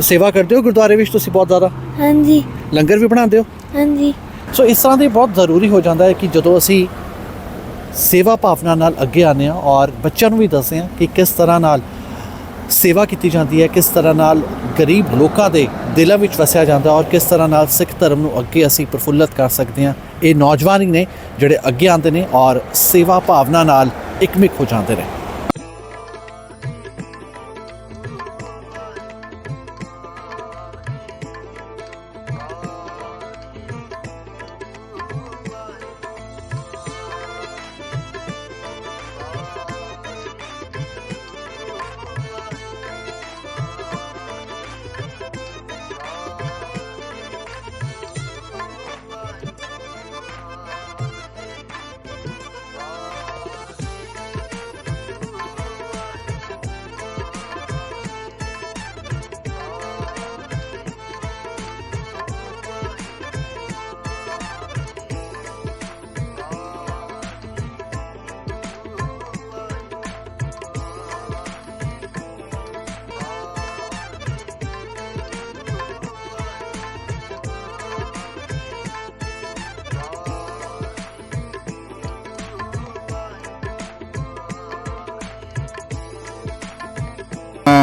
ਸੇਵਾ ਕਰਦੇ ਹੋ ਗੁਰਦੁਆਰੇ ਵਿੱਚ ਤੁਸੀਂ ਬਹੁਤ ਜ਼ਿਆਦਾ? ਹਾਂਜੀ। ਲੰਗਰ ਵੀ ਬਣਾਉਂਦੇ ਹੋ? ਹਾਂਜੀ। ਸੋ ਇਸ ਤਰ੍ਹਾਂ ਦੇ ਬਹੁਤ ਜ਼ਰੂਰੀ ਹੋ ਜਾਂਦਾ ਹੈ ਕਿ ਜਦੋਂ ਅਸੀਂ ਸੇਵਾ ਭਾਵਨਾ ਨਾਲ ਅੱਗੇ ਆਉਂਦੇ ਹਾਂ ਔਰ ਬੱਚਿਆਂ ਨੂੰ ਵੀ ਦੱਸਦੇ ਹਾਂ ਕਿ ਕਿਸ ਤਰ੍ਹਾਂ ਨਾਲ ਸੇਵਾ ਕੀਤੀ ਜਾਂਦੀ ਹੈ, ਕਿਸ ਤਰ੍ਹਾਂ ਨਾਲ ਗਰੀਬ ਲੋਕਾਂ ਦੇ ਦਿਲਾਂ ਵਿੱਚ ਵਸਿਆ ਜਾਂਦਾ ਔਰ ਕਿਸ ਤਰ੍ਹਾਂ ਨਾਲ ਸਿੱਖ ਧਰਮ ਨੂੰ ਅੱਗੇ ਅਸੀਂ ਪ੍ਰਫੁੱਲਤ ਕਰ ਸਕਦੇ ਹਾਂ। ਇਹ ਨੌਜਵਾਨ ਹੀ ਨੇ ਜਿਹੜੇ ਅੱਗੇ ਆਉਂਦੇ ਨੇ ਔਰ ਸੇਵਾ ਭਾਵਨਾ ਨਾਲ ਇਕਮਿਕ ਹੋ ਜਾਂਦੇ ਨੇ।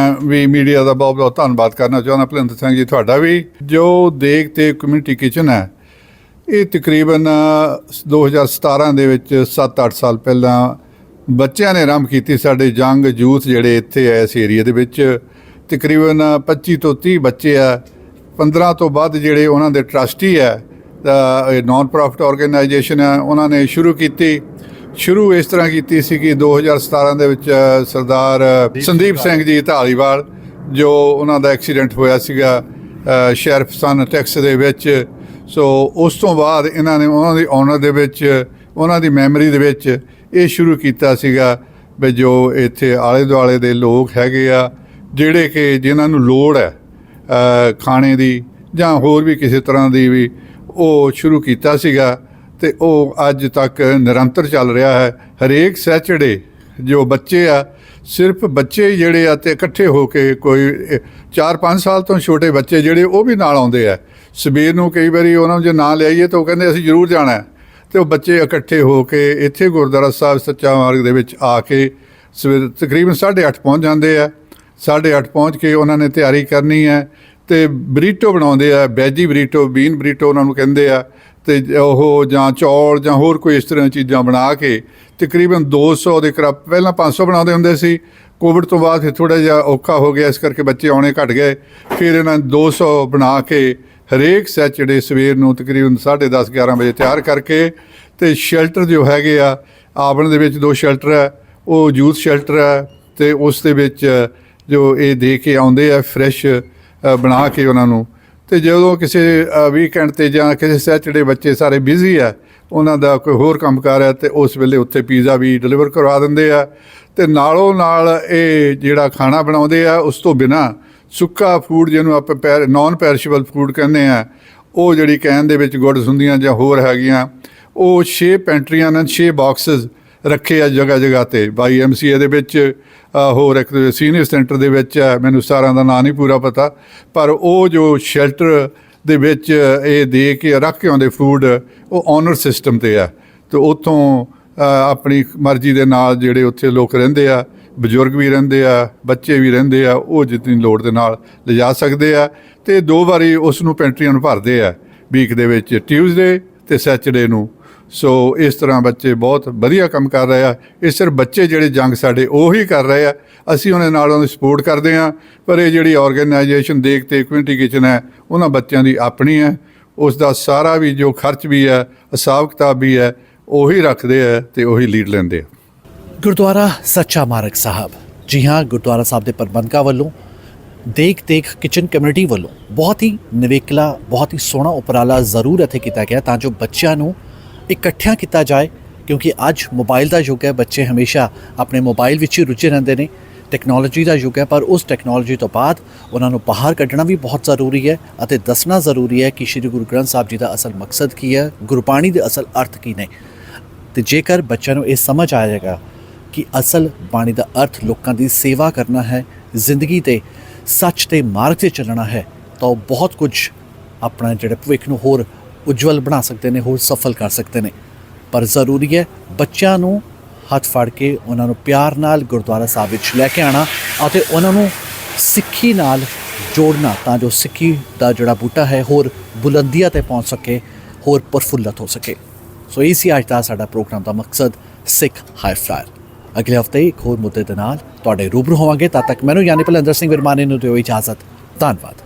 ਮੈਂ ਵੀ ਮੀਡੀਆ ਦਾ ਬਹੁਤ ਬਹੁਤ ਧੰਨਵਾਦ ਕਰਨਾ ਚਾਹੁੰਦਾ। ਭਲਿੰਦਰ ਸਿੰਘ ਜੀ ਤੁਹਾਡਾ ਵੀ। ਜੋ ਦੇਗ ਤੇ ਕਮਿਊਨਿਟੀ ਕਿਚਨ ਹੈ ਇਹ ਤਕਰੀਬਨ 2017 ਦੇ ਵਿੱਚ 7-8 ਸਾਲ ਪਹਿਲਾਂ ਬੱਚਿਆਂ ਨੇ ਆਰੰਭ ਕੀਤੀ। ਸਾਡੇ ਯੰਗ ਯੂਥ ਜਿਹੜੇ ਇੱਥੇ ਹੈ ਇਸ ਏਰੀਆ ਦੇ ਵਿੱਚ ਤਕਰੀਬਨ 25 ਤੋਂ 30 ਬੱਚੇ ਆ। 15 ਤੋਂ ਵੱਧ ਜਿਹੜੇ ਉਹਨਾਂ ਦੇ ਟਰਸਟੀ ਹੈ ਇਹ ਨਾਨ ਪ੍ਰੋਫਿਟ ਆਰਗੇਨਾਈਜੇਸ਼ਨ ਹੈ ਉਹਨਾਂ ਨੇ ਸ਼ੁਰੂ ਇਸ ਤਰ੍ਹਾਂ ਕੀਤੀ ਸੀ ਕਿ 2017 ਦੇ ਵਿੱਚ ਸਰਦਾਰ ਸੰਦੀਪ ਸਿੰਘ ਜੀ ਧਾਲੀਵਾਲ ਜੋ ਉਹਨਾਂ ਦਾ ਐਕਸੀਡੈਂਟ ਹੋਇਆ ਸੀਗਾ ਸ਼ੈਰਫਸਨ ਟੈਕਸ ਦੇ ਵਿੱਚ। ਸੋ ਉਸ ਤੋਂ ਬਾਅਦ ਇਹਨਾਂ ਨੇ ਉਹਨਾਂ ਦੀ ਆਨਰ ਦੇ ਵਿੱਚ ਉਹਨਾਂ ਦੀ ਮੈਮਰੀ ਦੇ ਵਿੱਚ ਇਹ ਸ਼ੁਰੂ ਕੀਤਾ ਸੀਗਾ ਵੀ ਜੋ ਇੱਥੇ ਆਲੇ ਦੁਆਲੇ ਦੇ ਲੋਕ ਹੈਗੇ ਆ ਜਿਹੜੇ ਕਿ ਜਿਨ੍ਹਾਂ ਨੂੰ ਲੋੜ ਹੈ ਖਾਣੇ ਦੀ ਜਾਂ ਹੋਰ ਵੀ ਕਿਸੇ ਤਰ੍ਹਾਂ ਦੀ ਵੀ, ਉਹ ਸ਼ੁਰੂ ਕੀਤਾ ਸੀਗਾ ਅਤੇ ਉਹ ਅੱਜ ਤੱਕ ਨਿਰੰਤਰ ਚੱਲ ਰਿਹਾ ਹੈ। ਹਰੇਕ ਸੈਚਰਡੇ ਜੋ ਬੱਚੇ ਆ ਸਿਰਫ ਬੱਚੇ ਜਿਹੜੇ ਆ ਅਤੇ ਇਕੱਠੇ ਹੋ ਕੇ ਕੋਈ 4-5 ਸਾਲ ਤੋਂ ਛੋਟੇ ਬੱਚੇ ਜਿਹੜੇ ਉਹ ਵੀ ਨਾਲ ਆਉਂਦੇ ਆ। ਸਵੇਰ ਨੂੰ ਕਈ ਵਾਰੀ ਉਹਨਾਂ ਨੂੰ ਜੇ ਨਾਂ ਲਿਆਈਏ ਤਾਂ ਉਹ ਕਹਿੰਦੇ ਅਸੀਂ ਜ਼ਰੂਰ ਜਾਣਾ ਅਤੇ ਉਹ ਬੱਚੇ ਇਕੱਠੇ ਹੋ ਕੇ ਇੱਥੇ ਗੁਰਦੁਆਰਾ ਸਾਹਿਬ ਸੱਚਾ ਮਾਰਗ ਦੇ ਵਿੱਚ ਆ ਕੇ ਸਵੇਰ ਤਕਰੀਬਨ 8:30 ਪਹੁੰਚ ਜਾਂਦੇ ਆ। 8:30 ਪਹੁੰਚ ਕੇ ਉਹਨਾਂ ਨੇ ਤਿਆਰੀ ਕਰਨੀ ਹੈ ਅਤੇ ਬਰੀਟੋ ਬਣਾਉਂਦੇ ਆ, ਵੈਜੀ ਬਰੀਟੋ, ਬੀਨ ਬਰੀਟੋ ਉਹਨਾਂ ਨੂੰ ਕਹਿੰਦੇ ਆ। ਅਤੇ ਉਹ ਜਾਂ ਚੌਲ ਜਾਂ ਹੋਰ ਕੋਈ ਇਸ ਤਰ੍ਹਾਂ ਚੀਜ਼ਾਂ ਬਣਾ ਕੇ ਤਕਰੀਬਨ 200 ਦੇ ਕਰੀਬ, ਪਹਿਲਾਂ 500 ਬਣਾਉਂਦੇ ਹੁੰਦੇ ਸੀ। ਕੋਵਿਡ ਤੋਂ ਬਾਅਦ ਫਿਰ ਥੋੜ੍ਹਾ ਜਿਹਾ ਔਖਾ ਹੋ ਗਿਆ, ਇਸ ਕਰਕੇ ਬੱਚੇ ਆਉਣੇ ਘੱਟ ਗਏ। ਫਿਰ ਇਹਨਾਂ 200 ਬਣਾ ਕੇ ਹਰੇਕ ਸੈਚਰਡੇ ਸਵੇਰ ਨੂੰ ਤਕਰੀਬਨ 10:30-11 ਵਜੇ ਤਿਆਰ ਕਰਕੇ ਅਤੇ ਸ਼ੈਲਟਰ ਜੋ ਹੈਗੇ ਆ ਆਵਣ ਦੇ ਵਿੱਚ 2 ਸ਼ੈਲਟਰ ਹੈ, ਉਹ ਯੂਥ ਸ਼ੈਲਟਰ ਹੈ ਅਤੇ ਉਸ ਦੇ ਵਿੱਚ ਜੋ ਇਹ ਦੇ ਕੇ ਆਉਂਦੇ ਆ ਫਰੈਸ਼ ਬਣਾ ਕੇ ਉਹਨਾਂ ਨੂੰ। ਅਤੇ ਜਦੋਂ ਕਿਸੇ ਵੀਕਐਂਡ 'ਤੇ ਜਾਂ ਕਿਸੇ ਸੈਚਰਡੇ ਬੱਚੇ ਸਾਰੇ ਬਿਜ਼ੀ ਆ, ਉਹਨਾਂ ਦਾ ਕੋਈ ਹੋਰ ਕੰਮ ਕਾਰ ਹੈ ਅਤੇ ਉਸ ਵੇਲੇ ਉੱਥੇ ਪੀਜ਼ਾ ਵੀ ਡਿਲੀਵਰ ਕਰਵਾ ਦਿੰਦੇ ਆ। ਅਤੇ ਨਾਲੋਂ ਨਾਲ ਇਹ ਜਿਹੜਾ ਖਾਣਾ ਬਣਾਉਂਦੇ ਆ ਉਸ ਤੋਂ ਬਿਨਾਂ ਸੁੱਕਾ ਫੂਡ ਜਿਹਨੂੰ ਆਪਾਂ ਨਾਨ ਪੈਰਿਸ਼ੇਬਲ ਫੂਡ ਕਹਿੰਦੇ ਆ, ਉਹ ਜਿਹੜੀ ਕੈਨ ਦੇ ਵਿੱਚ ਗੁੱਡਸ ਹੁੰਦੀਆਂ ਜਾਂ ਹੋਰ ਹੈਗੀਆਂ, ਉਹ 6 ਪੈਂਟਰੀਆਂ ਨਾਲ 6 ਬਾਕਸਿਸ ਰੱਖੇ ਆ ਜਗ੍ਹਾ 'ਤੇ YMCA ਦੇ ਵਿੱਚ, ਹੋਰ ਇੱਕ ਸੀਨੀਅਰ ਸੈਂਟਰ ਦੇ ਵਿੱਚ ਹੈ, ਮੈਨੂੰ ਸਾਰਿਆਂ ਦਾ ਨਾਂ ਨਹੀਂ ਪੂਰਾ ਪਤਾ, ਪਰ ਉਹ ਜੋ ਸ਼ੈਲਟਰ ਦੇ ਵਿੱਚ ਇਹ ਦੇ ਕੇ ਰੱਖ ਕੇ ਆਉਂਦੇ ਫੂਡ ਉਹ ਔਨਰ ਸਿਸਟਮ 'ਤੇ ਆ। ਅਤੇ ਉੱਥੋਂ ਆਪਣੀ ਮਰਜ਼ੀ ਦੇ ਨਾਲ ਜਿਹੜੇ ਉੱਥੇ ਲੋਕ ਰਹਿੰਦੇ ਆ, ਬਜ਼ੁਰਗ ਵੀ ਰਹਿੰਦੇ ਆ, ਬੱਚੇ ਵੀ ਰਹਿੰਦੇ ਆ, ਉਹ ਜਿੰਨੀ ਲੋੜ ਦੇ ਨਾਲ ਲਿਜਾ ਸਕਦੇ ਆ। ਅਤੇ 2 ਵਾਰੀ ਉਸ ਨੂੰ ਪੈਂਟਰੀਆਂ ਨੂੰ ਭਰਦੇ ਆ ਵੀਕ ਦੇ ਵਿੱਚ, ਟਿਊਜ਼ਡੇ ਅਤੇ ਸੈਚਰਡੇ ਨੂੰ। ਸੋ ਇਸ ਤਰ੍ਹਾਂ ਬੱਚੇ ਬਹੁਤ ਵਧੀਆ ਕੰਮ ਕਰ ਰਹੇ ਆ। ਇਹ ਸਿਰਫ ਬੱਚੇ ਜਿਹੜੇ ਜੰਗ ਸਾਡੇ ਉਹ ਹੀ ਕਰ ਰਹੇ ਆ, ਅਸੀਂ ਉਹਨਾਂ ਨਾਲ ਉਹਨਾਂ ਦੀ ਸਪੋਰਟ ਕਰਦੇ ਹਾਂ। ਪਰ ਇਹ ਜਿਹੜੀ ਆਰਗੇਨਾਈਜੇਸ਼ਨ ਦੇਖ ਤੇ ਕਮਿਊਨਿਟੀ ਕਿਚਨ ਹੈ ਉਹਨਾਂ ਬੱਚਿਆਂ ਦੀ ਆਪਣੀ ਹੈ, ਉਸ ਦਾ ਸਾਰਾ ਵੀ ਜੋ ਖਰਚ ਵੀ ਹੈ, ਹਿਸਾਬ ਕਿਤਾਬ ਵੀ ਹੈ, ਉਹੀ ਰੱਖਦੇ ਆ ਅਤੇ ਉਹੀ ਲੀਡ ਲੈਂਦੇ ਆ। ਗੁਰਦੁਆਰਾ ਸੱਚਾ ਮਾਰਗ ਸਾਹਿਬ, ਜੀ ਹਾਂ, ਗੁਰਦੁਆਰਾ ਸਾਹਿਬ ਦੇ ਪ੍ਰਬੰਧਕਾਂ ਵੱਲੋਂ ਦੇਖ ਕਿਚਨ ਕਮਿਊਨਿਟੀ ਵੱਲੋਂ ਬਹੁਤ ਹੀ ਨਿਵੇਕਲਾ, ਬਹੁਤ ਹੀ ਸੋਹਣਾ ਉਪਰਾਲਾ ਜ਼ਰੂਰ ਇੱਥੇ ਕੀਤਾ ਗਿਆ ਤਾਂ ਜੋ ਬੱਚਿਆਂ ਨੂੰ ਇਕੱਠਿਆਂ ਕੀਤਾ ਜਾਏ। ਕਿਉਂਕਿ ਅੱਜ ਮੋਬਾਈਲ ਦਾ ਯੁੱਗ ਹੈ, ਬੱਚੇ ਹਮੇਸ਼ਾ ਆਪਣੇ ਮੋਬਾਈਲ ਵਿੱਚ ਹੀ ਰੁੱਝੇ ਰਹਿੰਦੇ ਨੇ। ਟੈਕਨੋਲੋਜੀ ਦਾ ਯੁੱਗ ਹੈ, ਪਰ ਉਸ ਟੈਕਨੋਲੋਜੀ ਤੋਂ ਬਾਅਦ ਉਹਨਾਂ ਨੂੰ ਬਾਹਰ ਕੱਢਣਾ ਵੀ ਬਹੁਤ ਜ਼ਰੂਰੀ ਹੈ ਅਤੇ ਦੱਸਣਾ ਜ਼ਰੂਰੀ ਹੈ ਕਿ ਸ਼੍ਰੀ ਗੁਰੂ ਗ੍ਰੰਥ ਸਾਹਿਬ ਜੀ ਦਾ ਅਸਲ ਮਕਸਦ ਕੀ ਹੈ, ਗੁਰਬਾਣੀ ਦੇ ਅਸਲ ਅਰਥ ਕੀ ਨੇ। ਅਤੇ ਜੇਕਰ ਬੱਚਿਆਂ ਨੂੰ ਇਹ ਸਮਝ ਆ ਜਾਏਗਾ ਕਿ ਅਸਲ ਬਾਣੀ ਦਾ ਅਰਥ ਲੋਕਾਂ ਦੀ ਸੇਵਾ ਕਰਨਾ ਹੈ, ਜ਼ਿੰਦਗੀ ਦੇ ਸੱਚ ਦੇ ਮਾਰਗ 'ਤੇ ਚੱਲਣਾ ਹੈ, ਤਾਂ ਉਹ ਬਹੁਤ ਕੁਝ ਆਪਣਾ ਜਿਹੜੇ ਭਵਿੱਖ ਨੂੰ ਹੋਰ ਉਜਵਲ ਬਣਾ ਸਕਦੇ ਨੇ, ਹੋਰ ਸਫਲ ਕਰ ਸਕਦੇ ਨੇ। ਪਰ ਜ਼ਰੂਰੀ ਹੈ ਬੱਚਿਆਂ ਨੂੰ ਹੱਥ ਫੜ ਕੇ ਉਹਨਾਂ ਨੂੰ ਪਿਆਰ ਨਾਲ ਗੁਰਦੁਆਰਾ ਸਾਹਿਬ ਵਿੱਚ ਲੈ ਕੇ ਆਉਣਾ ਅਤੇ ਉਹਨਾਂ ਨੂੰ ਸਿੱਖੀ ਨਾਲ ਜੋੜਨਾ ਤਾਂ ਜੋ ਸਿੱਖੀ ਦਾ ਜਿਹੜਾ ਬੂਟਾ ਹੈ ਹੋਰ ਬੁਲੰਦੀਆਂ 'ਤੇ ਪਹੁੰਚ ਸਕੇ, ਹੋਰ ਪ੍ਰਫੁੱਲਤ ਹੋ ਸਕੇ। ਸੋ ਇਹ ਸੀ ਅੱਜ ਦਾ ਸਾਡਾ ਪ੍ਰੋਗਰਾਮ ਦਾ ਮਕਸਦ, ਸਿੱਖ ਹਾਈ ਫਲਾਇਰ। ਅਗਲੇ ਹਫ਼ਤੇ ਇੱਕ ਹੋਰ ਮੁੱਦੇ ਦੇ ਨਾਲ ਤੁਹਾਡੇ ਰੂਬਰੂ ਹੋਵਾਂਗੇ। ਤਦ ਤੱਕ ਮੈਨੂੰ ਯਾਨੀ ਭਲਿੰਦਰ ਸਿੰਘ ਵਿਰਮਾਨੀ ਨੂੰ ਦਿਓ ਇਜਾਜ਼ਤ। ਧੰਨਵਾਦ।